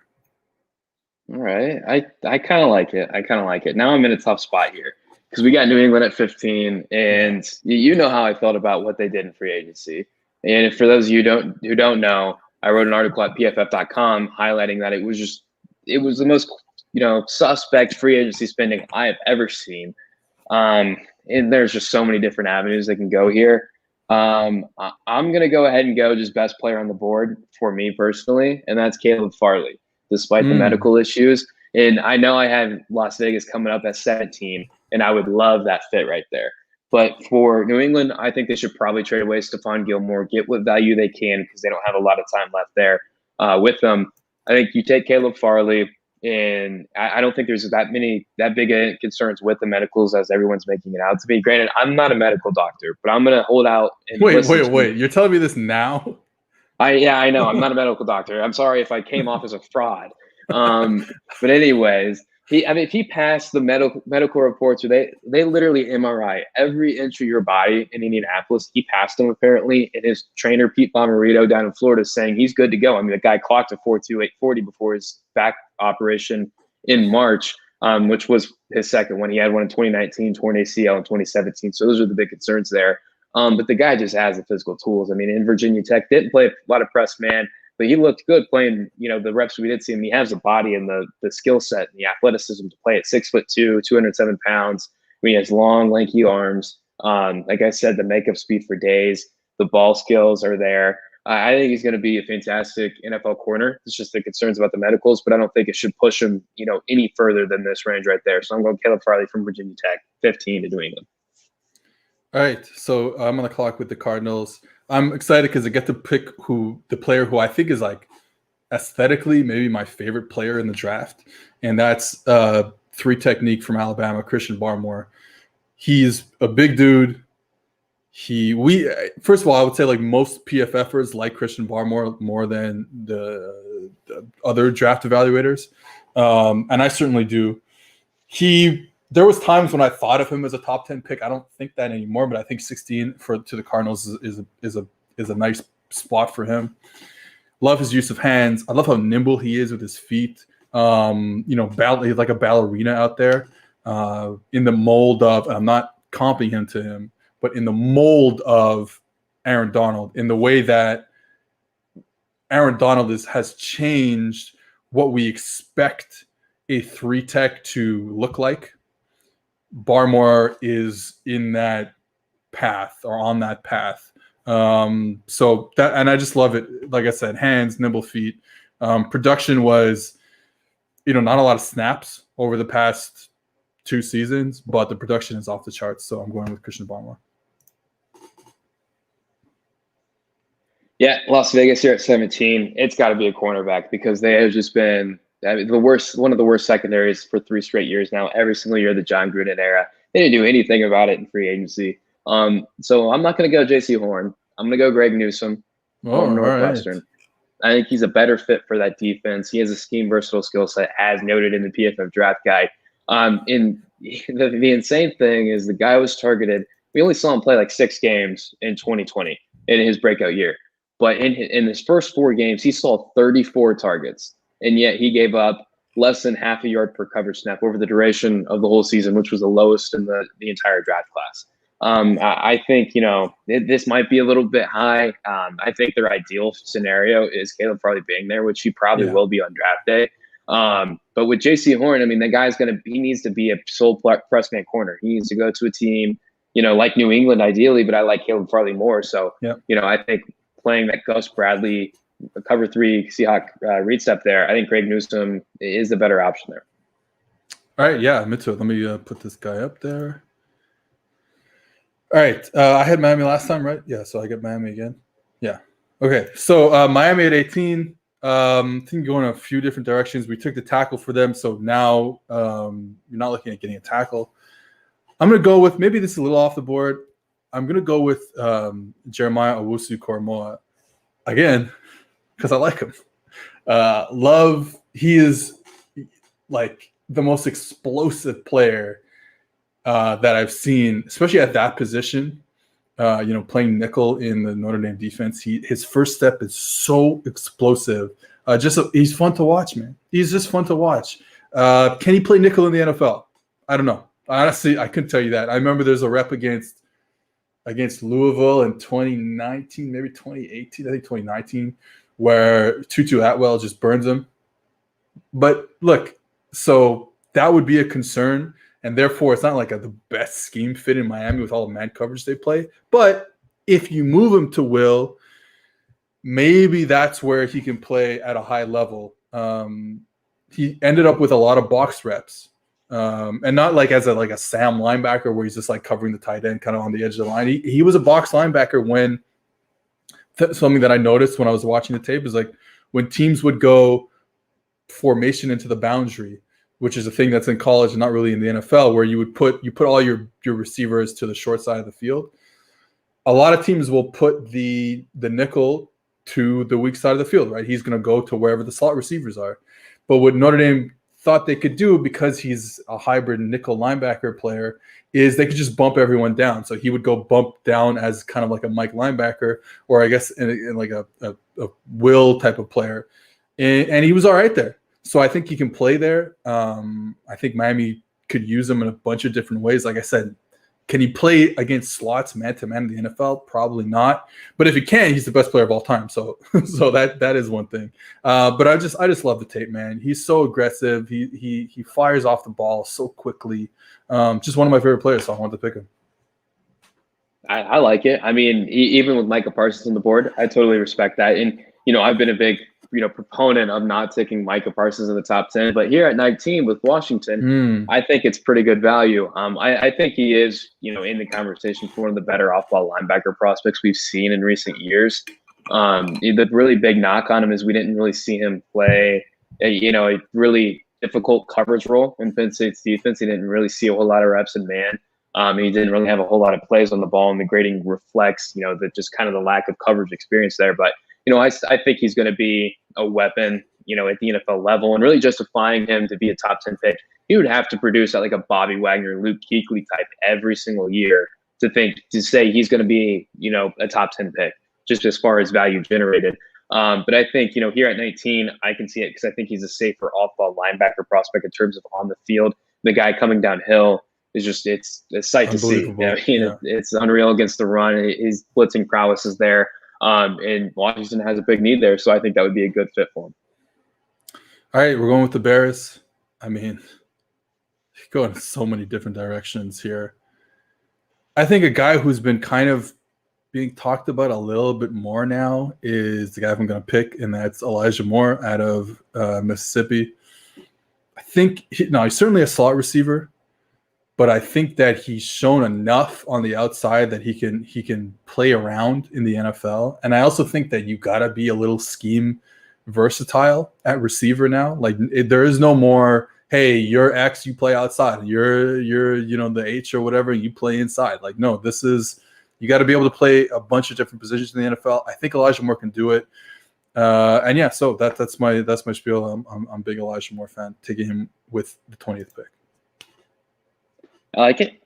All right. I kind of like it. Now I'm in a tough spot here because we got New England at 15, and you know how I felt about what they did in free agency. And for those of you who don't know, I wrote an article at PFF.com highlighting that it was the most suspect free agency spending I have ever seen. And there's just so many different avenues that can go here. I'm gonna go ahead and go just best player on the board for me personally, and that's Caleb Farley, despite the medical issues. And I know I have Las Vegas coming up at 17, and I would love that fit right there. But for New England, I think they should probably trade away Stephon Gilmore, get what value they can because they don't have a lot of time left there with them. I think you take Caleb Farley, and I don't think there's that big concerns with the medicals as everyone's making it out to be. Granted, I'm not a medical doctor, but I'm going to hold out. And wait. You're telling me this now? I know. I'm not a medical doctor. I'm sorry if I came off as a fraud. But anyways, if he passed the medical reports where they literally MRI every inch of your body in Indianapolis. He passed them apparently, and his trainer Pete Bomarito down in Florida is saying he's good to go. I mean, the guy clocked a 4.2840 before his back operation in March, which was his second one. He had one in 2019, torn ACL in 2017. So those are the big concerns there. But the guy just has the physical tools. I mean, in Virginia Tech, didn't play a lot of press man, but he looked good playing, the reps we did see him. He has the body and the skill set and the athleticism to play at 6'2", 207 pounds. I mean, he has long, lanky arms. Like I said, the makeup speed for days. The ball skills are there. I think he's going to be a fantastic NFL corner. It's just the concerns about the medicals, but I don't think it should push him, any further than this range right there. So I'm going Caleb Farley from Virginia Tech, 15 to New England. All right, so I'm on the clock with the Cardinals. I'm excited because I get to pick the player who I think is like aesthetically maybe my favorite player in the draft, and that's 3 technique from Alabama, Christian Barmore. He's a big dude. First of all, I would say like most PFFers like Christian Barmore more than the other draft evaluators, and I certainly do. There was times when I thought of him as a top 10 pick. I don't think that anymore, but I think 16 to the Cardinals is a nice spot for him. Love his use of hands. I love how nimble he is with his feet. He's like a ballerina out there in the mold of. I'm not comping him to him, but in the mold of Aaron Donald, in the way that Aaron Donald has changed what we expect a 3-tech to look like. Barmore is in that path or on that path. So that, and I just love it. Like I said, hands, nimble feet. Production was, not a lot of snaps over the past 2 seasons, but the production is off the charts. So I'm going with Christian Barmore. Yeah, Las Vegas here at 17. It's got to be a cornerback because they have just been one of the worst secondaries for 3 straight years now. Every single year, the John Gruden era. They didn't do anything about it in free agency. So I'm not going to go Jaycee Horn. I'm going to go Greg Newsome from Northwestern. Right. I think he's a better fit for that defense. He has a scheme versatile skill set, as noted in the PFF draft guide. The insane thing is the guy was targeted. We only saw him play like 6 games in 2020 in his breakout year. But in his first 4 games, he saw 34 targets, and yet he gave up less than half a yard per coverage snap over the duration of the whole season, which was the lowest in the entire draft class. I think, this might be a little bit high. I think their ideal scenario is Caleb Farley being there, which he probably will be on draft day. But with Jaycee Horn, the guy's he needs to be a sole press man corner. He needs to go to a team, like New England ideally, but I like Caleb Farley more. So, I think playing that Gus Bradley cover 3 Seahawk read step there, I think Greg Newsome is the better option there. All right, yeah, me too. Let me put this guy up there. All right, I had Miami last time, right? Yeah, so I get Miami again. Yeah. Okay, so Miami at 18. I think going a few different directions. We took the tackle for them, so now you're not looking at getting a tackle. I'm going to go with, maybe this is a little off the board. I'm going to go with Jeremiah Owusu-Koramoah again because I like him. He is like the most explosive player that I've seen, especially at that position, playing nickel in the Notre Dame defense. His first step is so explosive. He's fun to watch, man. He's just fun to watch. Can he play nickel in the NFL? I don't know. Honestly, I couldn't tell you that. I remember there's a rep against Louisville in 2019, maybe 2018, I think 2019, where Tutu Atwell just burns him. But look, so that would be a concern, and therefore it's not like the best scheme fit in Miami with all the man coverage they play. But if you move him to Will, maybe that's where he can play at a high level. He ended up with a lot of box reps. And not like as a Sam linebacker where he's just like covering the tight end kind of on the edge of the line. He was a box linebacker when something that I noticed when I was watching the tape is like when teams would go formation into the boundary, which is a thing that's in college and not really in the NFL, where you put all your receivers to the short side of the field. A lot of teams will put the nickel to the weak side of the field, right? He's going to go to wherever the slot receivers are. But what Notre Dame thought they could do, because he's a hybrid nickel linebacker player, is they could just bump everyone down. So he would go bump down as kind of like a Mike linebacker, or I guess in like a Will type of player. And he was all right there. So I think he can play there. I think Miami could use him in a bunch of different ways. Like I said, can he play against slots man-to-man in the NFL? Probably not. But if he can, he's the best player of all time. So that is one thing. But I just love the tape, man. He's so aggressive. He fires off the ball so quickly. Just one of my favorite players, so I wanted to pick him. I like it. Even with Micah Parsons on the board, I totally respect that. And, I've been a big proponent of not taking Micah Parsons in the top 10, but here at 19 with Washington, I think it's pretty good value. I think he is, in the conversation for one of the better off-ball linebacker prospects we've seen in recent years. The really big knock on him is we didn't really see him play, a really difficult coverage role in Penn State's defense. He didn't really see a whole lot of reps in man. He didn't really have a whole lot of plays on the ball, and the grading reflects, the just kind of the lack of coverage experience there. But I think he's going to be a weapon, at the NFL level, and really justifying him to be a top 10 pick. He would have to produce at like a Bobby Wagner, Luke Kuechly type every single year to say he's going to be, a top 10 pick, just as far as value generated. But I think, here at 19, I can see it because I think he's a safer off-ball linebacker prospect in terms of on the field, the guy coming downhill, it's a sight to see. Unbelievable. I mean, it's unreal against the run. His blitzing prowess is there. And Washington has a big need there, so I think that would be a good fit for him. All right, we're going with the Bears. I mean, going in so many different directions here. I think a guy who's been kind of being talked about a little bit more now is the guy I'm going to pick, and that's Elijah Moore out of Mississippi. I think he's certainly a slot receiver, but I think that he's shown enough on the outside that he can play around in the NFL. And I also think that you got to be a little scheme versatile at receiver now. Like there is no more, hey, you're X, you play outside. You're the H or whatever, you play inside. Like, no, this is, you got to be able to play a bunch of different positions in the NFL. I think Elijah Moore can do it. And yeah, so that's my spiel. I'm a big Elijah Moore fan, taking him with the 20th pick. I like it.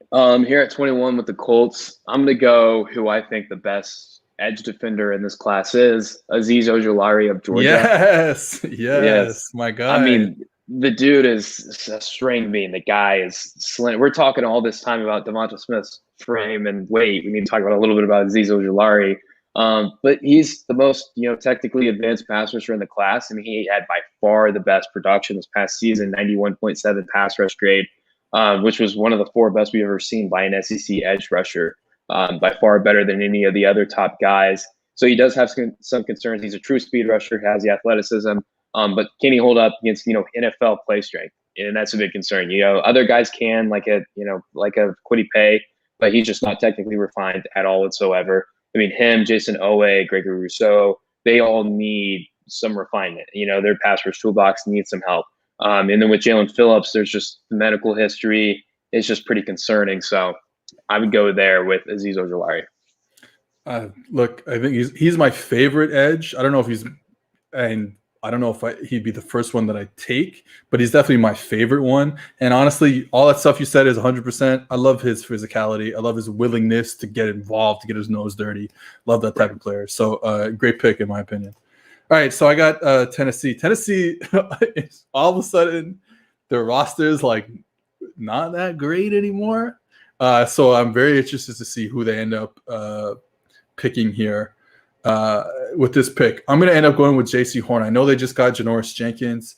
Here at 21 with the Colts, I'm going to go who I think the best edge defender in this class is, Azeez Ojulari of Georgia. Yes, my guy. I mean, the dude is a string bean. The guy is slim. We're talking all this time about DeVonta Smith's frame and weight. We need to talk about a little bit about Azeez Ojulari. But he's the most, technically advanced pass rusher in the class. I mean, he had by far the best production this past season, 91.7 pass rush grade, which was one of the 4 best we've ever seen by an SEC edge rusher, by far better than any of the other top guys. So he does have some concerns. He's a true speed rusher, has the athleticism, but can he hold up against, NFL play strength? And that's a big concern. Other guys can, like a Kwity Paye, but he's just not technically refined at all whatsoever. I mean, him, Jayson Oweh, Gregory Rousseau, they all need some refinement. Their pass rush toolbox needs some help. And then with Jaelan Phillips, there's just the medical history. It's just pretty concerning. So I would go there with Azeez Ojulari. Look, I think he's my favorite edge. I don't know if he'd be the first one that I take, but he's definitely my favorite one. And honestly, all that stuff you said is 100%. I love his physicality. I love his willingness to get involved, to get his nose dirty. Love that type of player. So great pick in my opinion. All right, so I got Tennessee. Tennessee, all of a sudden, their roster is like not that great anymore. So I'm very interested to see who they end up picking here with this pick. I'm going to end up going with Jaycee Horn. I know they just got Janoris Jenkins,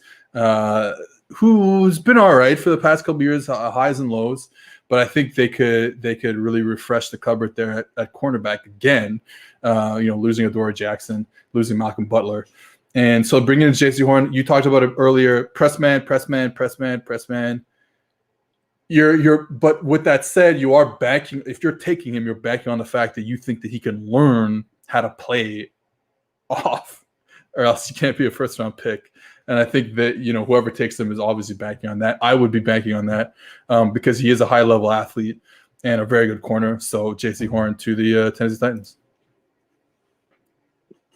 who's been all right for the past couple of years, highs and lows. But I think they could really refresh the cupboard there at cornerback again. Losing Adoree Jackson, losing Malcolm Butler, and so bringing in Jaycee Horn. You talked about it earlier. Press man. But with that said, you are backing. If you're taking him, you're backing on the fact that you think that he can learn how to play off, or else you can't be a first round pick. And I think that, whoever takes him is obviously banking on that. I would be banking on that because he is a high-level athlete and a very good corner. So Jaycee Horn to the Tennessee Titans.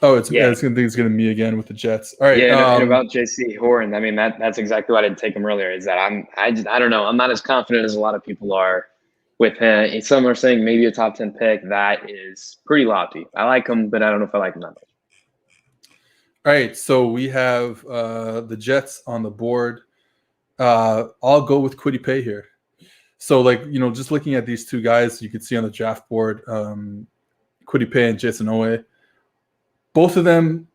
Oh, it's going to be me again with the Jets. All right. Yeah, and about Jaycee Horn, I mean, that's exactly why I didn't take him earlier, is that I don't know. I'm not as confident as a lot of people are with him. Some are saying maybe a top 10 pick. That is pretty lofty. I like him, but I don't know if I like him that much. All right, so we have the Jets on the board. I'll go with Kwity Paye here. So, just looking at these two guys, you can see on the draft board, Kwity Paye and Jayson Oweh. Both of them,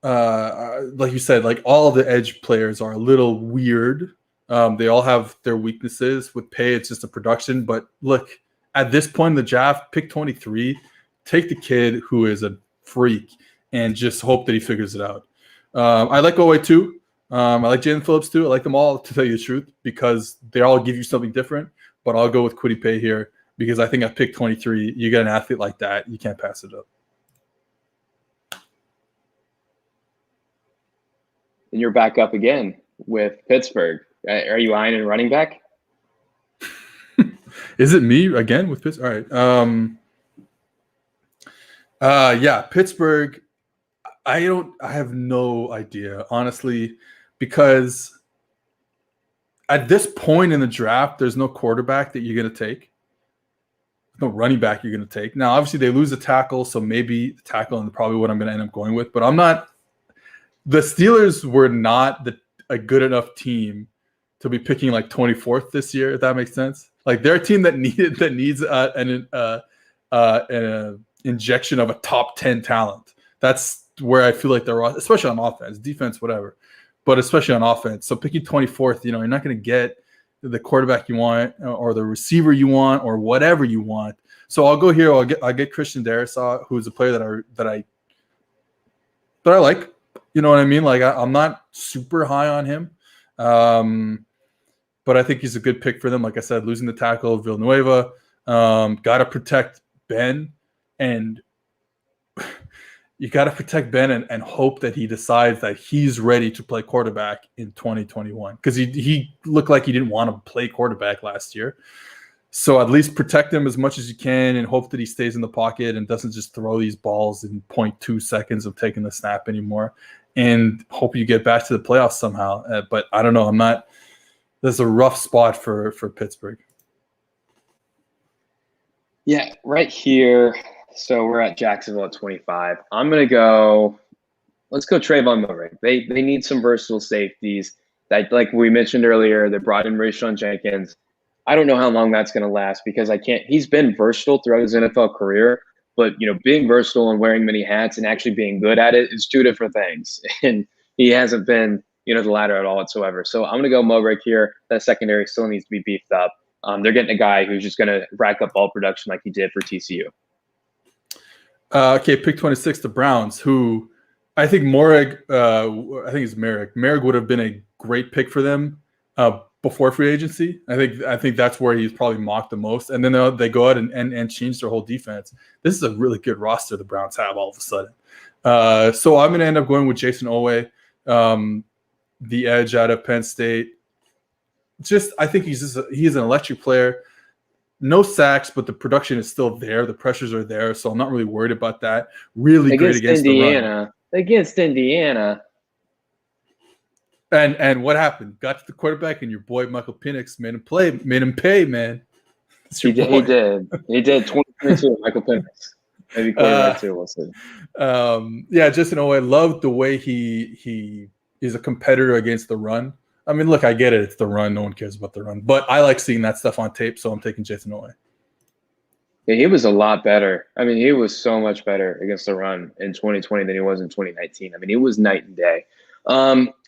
like you said, all of the edge players are a little weird. They all have their weaknesses. With Paye, it's just a production. But look, at this point in the draft, pick 23, take the kid who is a freak and just hope that he figures it out. I like Oweh too. I like Jaelan Phillips too. I like them all, to tell you the truth, because they all give you something different. But I'll go with Kwity Paye here because I think at pick 23, you get an athlete like that, you can't pass it up. And you're back up again with Pittsburgh. Are you eyeing a running back? Is it me again with Pittsburgh? All right. Yeah, Pittsburgh. I have no idea, honestly, because at this point in the draft, there's no quarterback that you're going to take. No running back you're going to take. Now, obviously, they lose a tackle, so maybe the tackle is probably what I'm going to end up going with. But I'm not – the Steelers were not a good enough team to be picking 24th this year, if that makes sense. Like they're a team that needs an injection of a top 10 talent. That's where I feel like they're, especially on offense, defense, whatever, but especially on offense. So picking 24th, you're not going to get the quarterback you want or the receiver you want or whatever you want. So I'll go here. I'll get Christian Barmore, who's a player that I like. You know what I mean? Like I'm not super high on him, but I think he's a good pick for them. Like I said, losing the tackle of Villanueva, got to protect Ben, and you got to protect Ben and hope that he decides that he's ready to play quarterback in 2021, because he looked like he didn't want to play quarterback last year. So at least protect him as much as you can and hope that he stays in the pocket and doesn't just throw these balls in 0.2 seconds of taking the snap anymore, and hope you get back to the playoffs somehow. But I don't know. There's a rough spot for Pittsburgh. Yeah, right here. So we're at Jacksonville at 25. Let's go Trevon Moehrig. They need some versatile safeties. That, like we mentioned earlier, they brought in Rashawn Jenkins. I don't know how long that's going to last, because he's been versatile throughout his NFL career, but being versatile and wearing many hats and actually being good at it is two different things. And he hasn't been, the latter at all whatsoever. So I'm going to go Moehrig here. That secondary still needs to be beefed up. They're getting a guy who's just going to rack up ball production like he did for TCU. Okay, pick 26, the Browns, who I think Moehrig, I think it's Moehrig. Moehrig would have been a great pick for them before free agency. I think that's where he's probably mocked the most. And then they go out and change their whole defense. This is a really good roster the Browns have all of a sudden. So I'm going to end up going with Jayson Oweh, the edge out of Penn State. I think he's an electric player. No sacks, but the production is still there. The pressures are there, so I'm not really worried about that. Really great against Indiana. the run. Against Indiana. And what happened? Got to the quarterback, and your boy Michael Penix made him pay, man. He did. He did. 2022, Michael Penix. Maybe quarterback too. We'll see. Jayson Oweh, loved the way he is a competitor against the run. I mean, look, I get it. It's the run. No one cares about the run. But I like seeing that stuff on tape, so I'm taking Jayson Oweh. Yeah, he was a lot better. I mean, he was so much better against the run in 2020 than he was in 2019. I mean, it was night and day.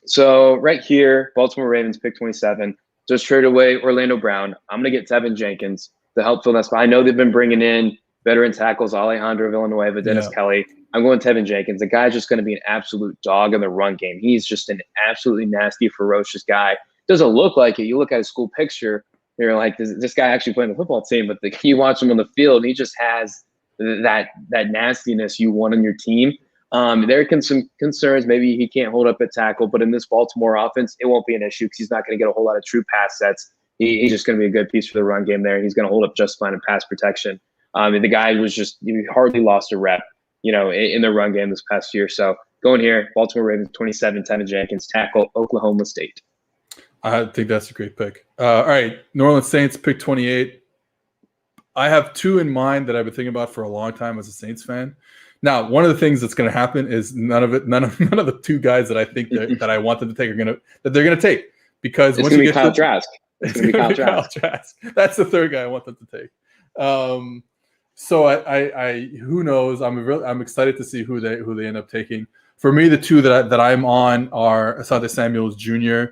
So right here, Baltimore Ravens pick 27. Just traded away Orlando Brown. I'm going to get Teven Jenkins to help fill that spot. I know they've been bringing in veteran tackles, Alejandro Villanueva, Dennis Kelly. I'm going Teven Jenkins. The guy's just going to be an absolute dog in the run game. He's just an absolutely nasty, ferocious guy. Doesn't look like it. You look at his school picture, you're like, this guy actually playing the football team? But you watch him on the field, he just has that nastiness you want on your team. There can some concerns. Maybe he can't hold up at tackle, but in this Baltimore offense, it won't be an issue because he's not going to get a whole lot of true pass sets. He's just going to be a good piece for the run game there. He's going to hold up just fine in pass protection. The guy was he hardly lost a rep, in the run game this past year. So going here, Baltimore Ravens 27, Teven Jenkins, tackle, Oklahoma State. I think that's a great pick. All right, New Orleans Saints pick 28. I have two in mind that I've been thinking about for a long time as a Saints fan. Now, one of the things that's going to happen is none of the two guys that I think that I want them to take they're going to take, because it's going to be Kyle Trask. It's going to be Kyle Trask. That's the third guy I want them to take. So I who knows? I'm excited to see who they end up taking. For me, the two that I'm on are Asante Samuel Jr.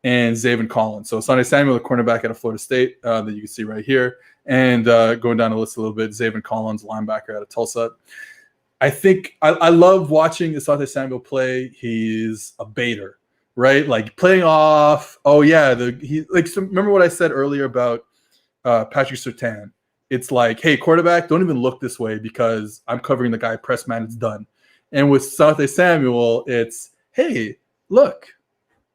and Zaven Collins. So Asante Samuel, the cornerback out of Florida State, that you can see right here, and going down the list a little bit, Zaven Collins, linebacker out of Tulsa. I think I love watching Asante Samuel play. He's a baiter, right? Like playing off. Oh yeah, remember what I said earlier about Patrick Surtain? It's like, hey, quarterback, don't even look this way because I'm covering the guy. Press man, it's done. And with Asante Samuel, it's, hey, look,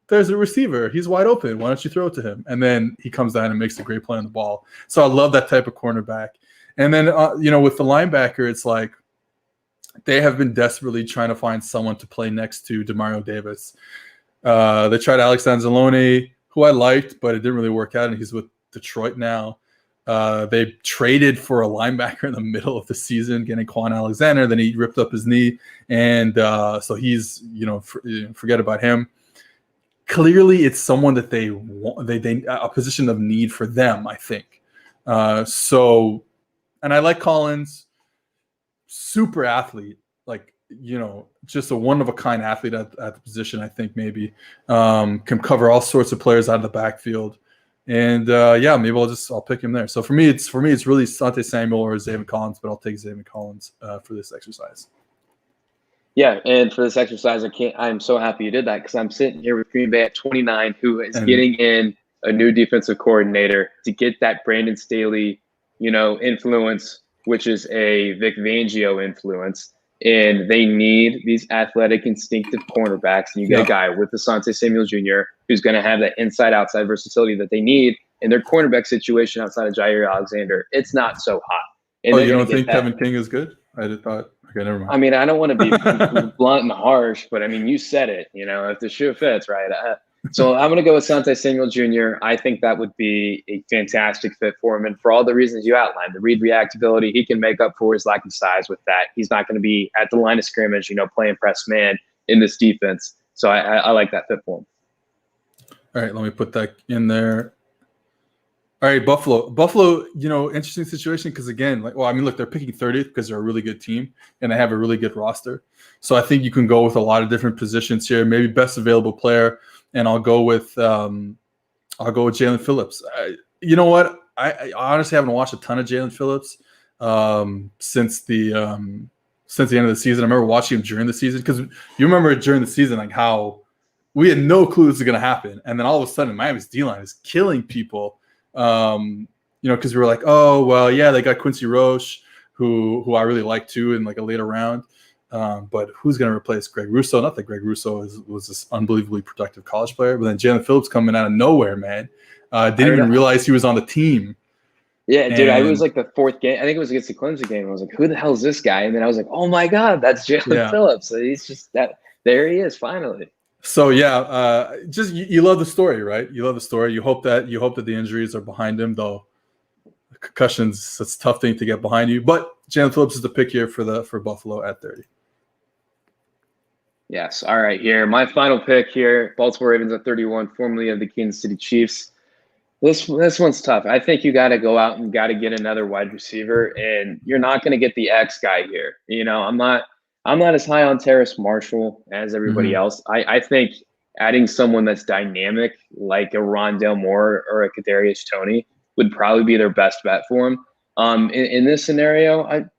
there's a receiver. He's wide open. Why don't you throw it to him? And then he comes down and makes a great play on the ball. So I love that type of cornerback. And then with the linebacker, it's like, they have been desperately trying to find someone to play next to Demario Davis. They tried Alex Anzalone, who I liked, but it didn't really work out, and he's with Detroit now. They traded for a linebacker in the middle of the season, getting Quan Alexander. Then he ripped up his knee, and so he's forget about him. Clearly, it's someone that they want. They a position of need for them, I think. And I like Collins, super athlete, like, just a one-of-a-kind athlete at the position, I think maybe. Can cover all sorts of players out of the backfield. And, maybe I'll pick him there. So for me, it's really Asante Samuel or Zaven Collins, but I'll take Zaven Collins for this exercise. Yeah, and for this exercise, I'm so happy you did that because I'm sitting here with Green Bay at 29, who is getting in a new defensive coordinator to get that Brandon Staley, influence, which is a Vic Fangio influence. And they need these athletic, instinctive cornerbacks. And you get a guy with Asante Samuel Jr. who's going to have that inside-outside versatility that they need in their cornerback situation outside of Jair Alexander. It's not so hot. And you don't think Kevin King is good? I just thought, okay, never mind. I mean, I don't want to be blunt and harsh, but I mean, you said it, if the shoe fits, right? So I'm going to go with Asante Samuel Jr. I think that would be a fantastic fit for him. And for all the reasons you outlined, the read reactability, he can make up for his lack of size with that. He's not going to be at the line of scrimmage, playing press man in this defense. So I like that fit for him. All right, let me put that in there. All right, Buffalo, interesting situation because, again, look, they're picking 30th because they're a really good team and they have a really good roster. So I think you can go with a lot of different positions here, maybe best available player. And I'll go with Jaelan Phillips. You know what? I honestly haven't watched a ton of Jaelan Phillips since the end of the season. I remember watching him during the season because you remember during the season like how we had no clue this was going to happen, and then all of a sudden Miami's D-line is killing people. Because we were like, oh well, yeah, they got Quincy Roche, who I really like too in like a later round. But who's going to replace Greg Rousseau? Not that Greg Rousseau was this unbelievably productive college player, but then Jaelan Phillips coming out of nowhere, man. Didn't even realize he was on the team. Yeah, dude, I was like the fourth game. I think it was against the Clemson game. I was like, who the hell is this guy? And then I was like, oh my God, that's Jaelan Phillips. So he's just that. There he is, finally. So just you love the story, right? You love the story. You hope that the injuries are behind him, though. Concussions, it's a tough thing to get behind you. But Jaelan Phillips is the pick here for Buffalo at 30. Yes. All right. Here, my final pick here: Baltimore Ravens at 31, formerly of the Kansas City Chiefs. This one's tough. I think you got to go out and got to get another wide receiver, and you're not going to get the X guy here. I'm not as high on Terrace Marshall as everybody else. I think adding someone that's dynamic like a Rondale Moore or a Kadarius Toney would probably be their best bet for him. In this scenario, I'm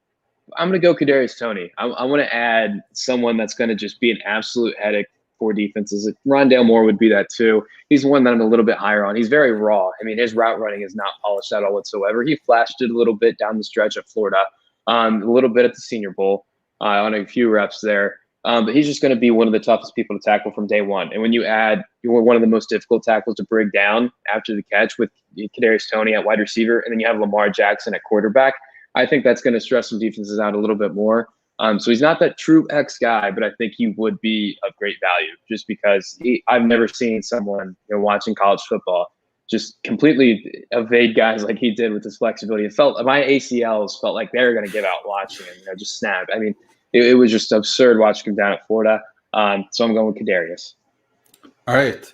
going to go Kadarius Toney. I want to add someone that's going to just be an absolute headache for defenses. Rondale Moore would be that too. He's one that I'm a little bit higher on. He's very raw. I mean, his route running is not polished at all whatsoever. He flashed it a little bit down the stretch at Florida, a little bit at the Senior Bowl on a few reps there. But he's just going to be one of the toughest people to tackle from day one. And when you add, you're one of the most difficult tackles to bring down after the catch with Kadarius Toney at wide receiver, and then you have Lamar Jackson at quarterback, I think that's going to stress some defenses out a little bit more. So he's not that true X guy, but I think he would be of great value just because I've never seen someone watching college football just completely evade guys like he did with his flexibility. It felt my ACLs felt like they were going to give out watching him, just snap. I mean, it was just absurd watching him down at Florida. So I'm going with Kadarius. All right.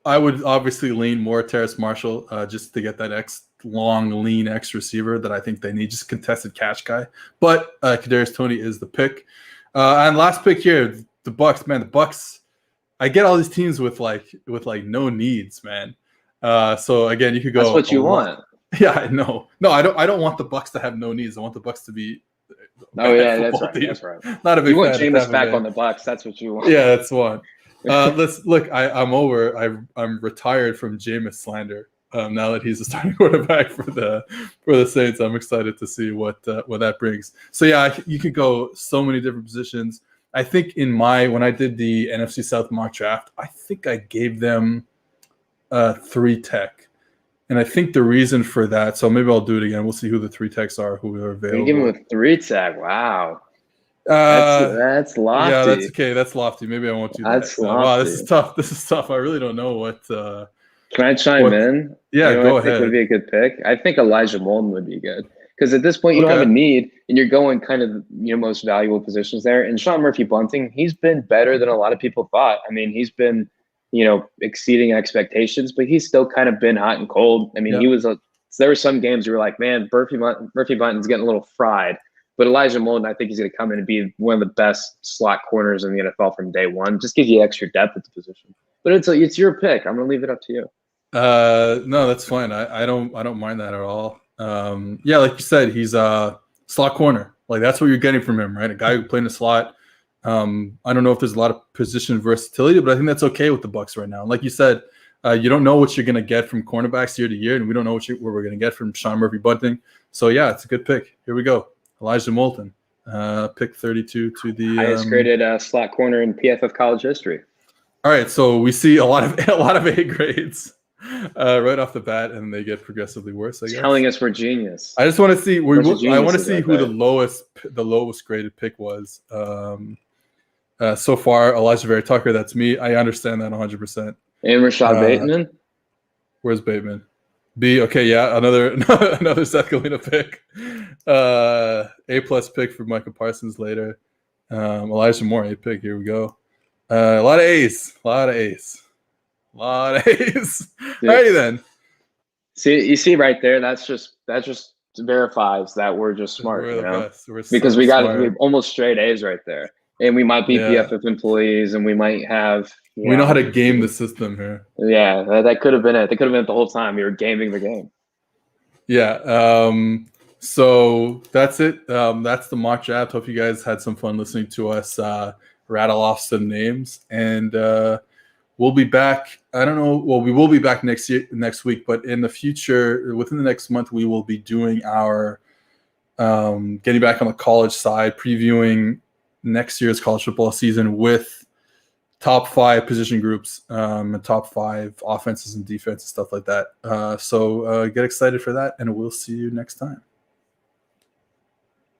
I would obviously lean more Terrace Marshall just to get that long, lean X receiver that I think they need, just contested catch guy. But Kadarius Toney is the pick. And last pick here, the Bucs. Man, the Bucs. I get all these teams with no needs, man. So again, you could go. That's what you want. Yeah, I know. No, I don't want the Bucs to have no needs. I want the Bucs to be. Oh yeah, that's right. That's right. Not a big. You want Jameis back on the Bucs? That's what you want. Yeah, that's one. Let's look. I'm over. I'm retired from Jameis slander. Now that he's a starting quarterback for the Saints, I'm excited to see what that brings. So yeah, you could go so many different positions. I think when I did the NFC South mock draft, I think I gave them 3 tech, and I think the reason for that. So maybe I'll do it again. We'll see who the 3 techs are, who are available. You give him a 3 tech. Wow. That's lofty. Yeah, that's okay. That's lofty. Maybe I won't do that. That's lofty. Wow, this is tough. I really don't know what. Can I chime in? Yeah, go ahead. I think would be a good pick. I think Elijah Molden would be good because at this point you don't have a need, and you're going kind of most valuable positions there. And Sean Murphy-Bunting, he's been better than a lot of people thought. I mean, he's been exceeding expectations, but he's still kind of been hot and cold. I mean, there were some games where you're like, man, Murphy Bunton's getting a little fried. But Elijah Molden, I think he's going to come in and be one of the best slot corners in the NFL from day one. Just gives you extra depth at the position. But it's your pick. I'm going to leave it up to you. No, that's fine. I don't mind that at all. Like you said, he's a slot corner. Like that's what you're getting from him, right? A guy who played in the slot. I don't know if there's a lot of position versatility, but I think that's okay with the Bucs right now. And like you said, you don't know what you're going to get from cornerbacks year to year, and we don't know what we're going to get from Sean Murphy-Bunting. So yeah, it's a good pick. Here we go. Elijah Molden, pick 32 to the highest graded slot corner in PFF college history. All right, so we see a lot of A grades right off the bat, and they get progressively worse. I guess telling us we're genius. I just want to see. I want to see who the lowest graded pick was. So far, Elijah Vera-Tucker. That's me. I understand that 100%. And Rashod Bateman. Where's Bateman? B. Okay, yeah, another Seth Galina pick. A+ pick for Micah Parsons later. Elijah Moore, A pick. Here we go. A lot of A's. Alrighty then. You see right there. That just verifies that we're just smart. Because we got almost straight A's right there, and we might be PFF employees, and we might have. We know how to game the system here. Yeah, that could have been it. That could have been it the whole time. We were gaming the game. Yeah. So that's it. That's the mock draft. Hope you guys had some fun listening to us rattle off some names, and we'll be back. I don't know. Well, we will be back next week, but in the future, within the next month, we will be doing our getting back on the college side, previewing next year's college football season with top 5 position groups and top 5 offenses and defenses, stuff like that. So get excited for that, and we'll see you next time.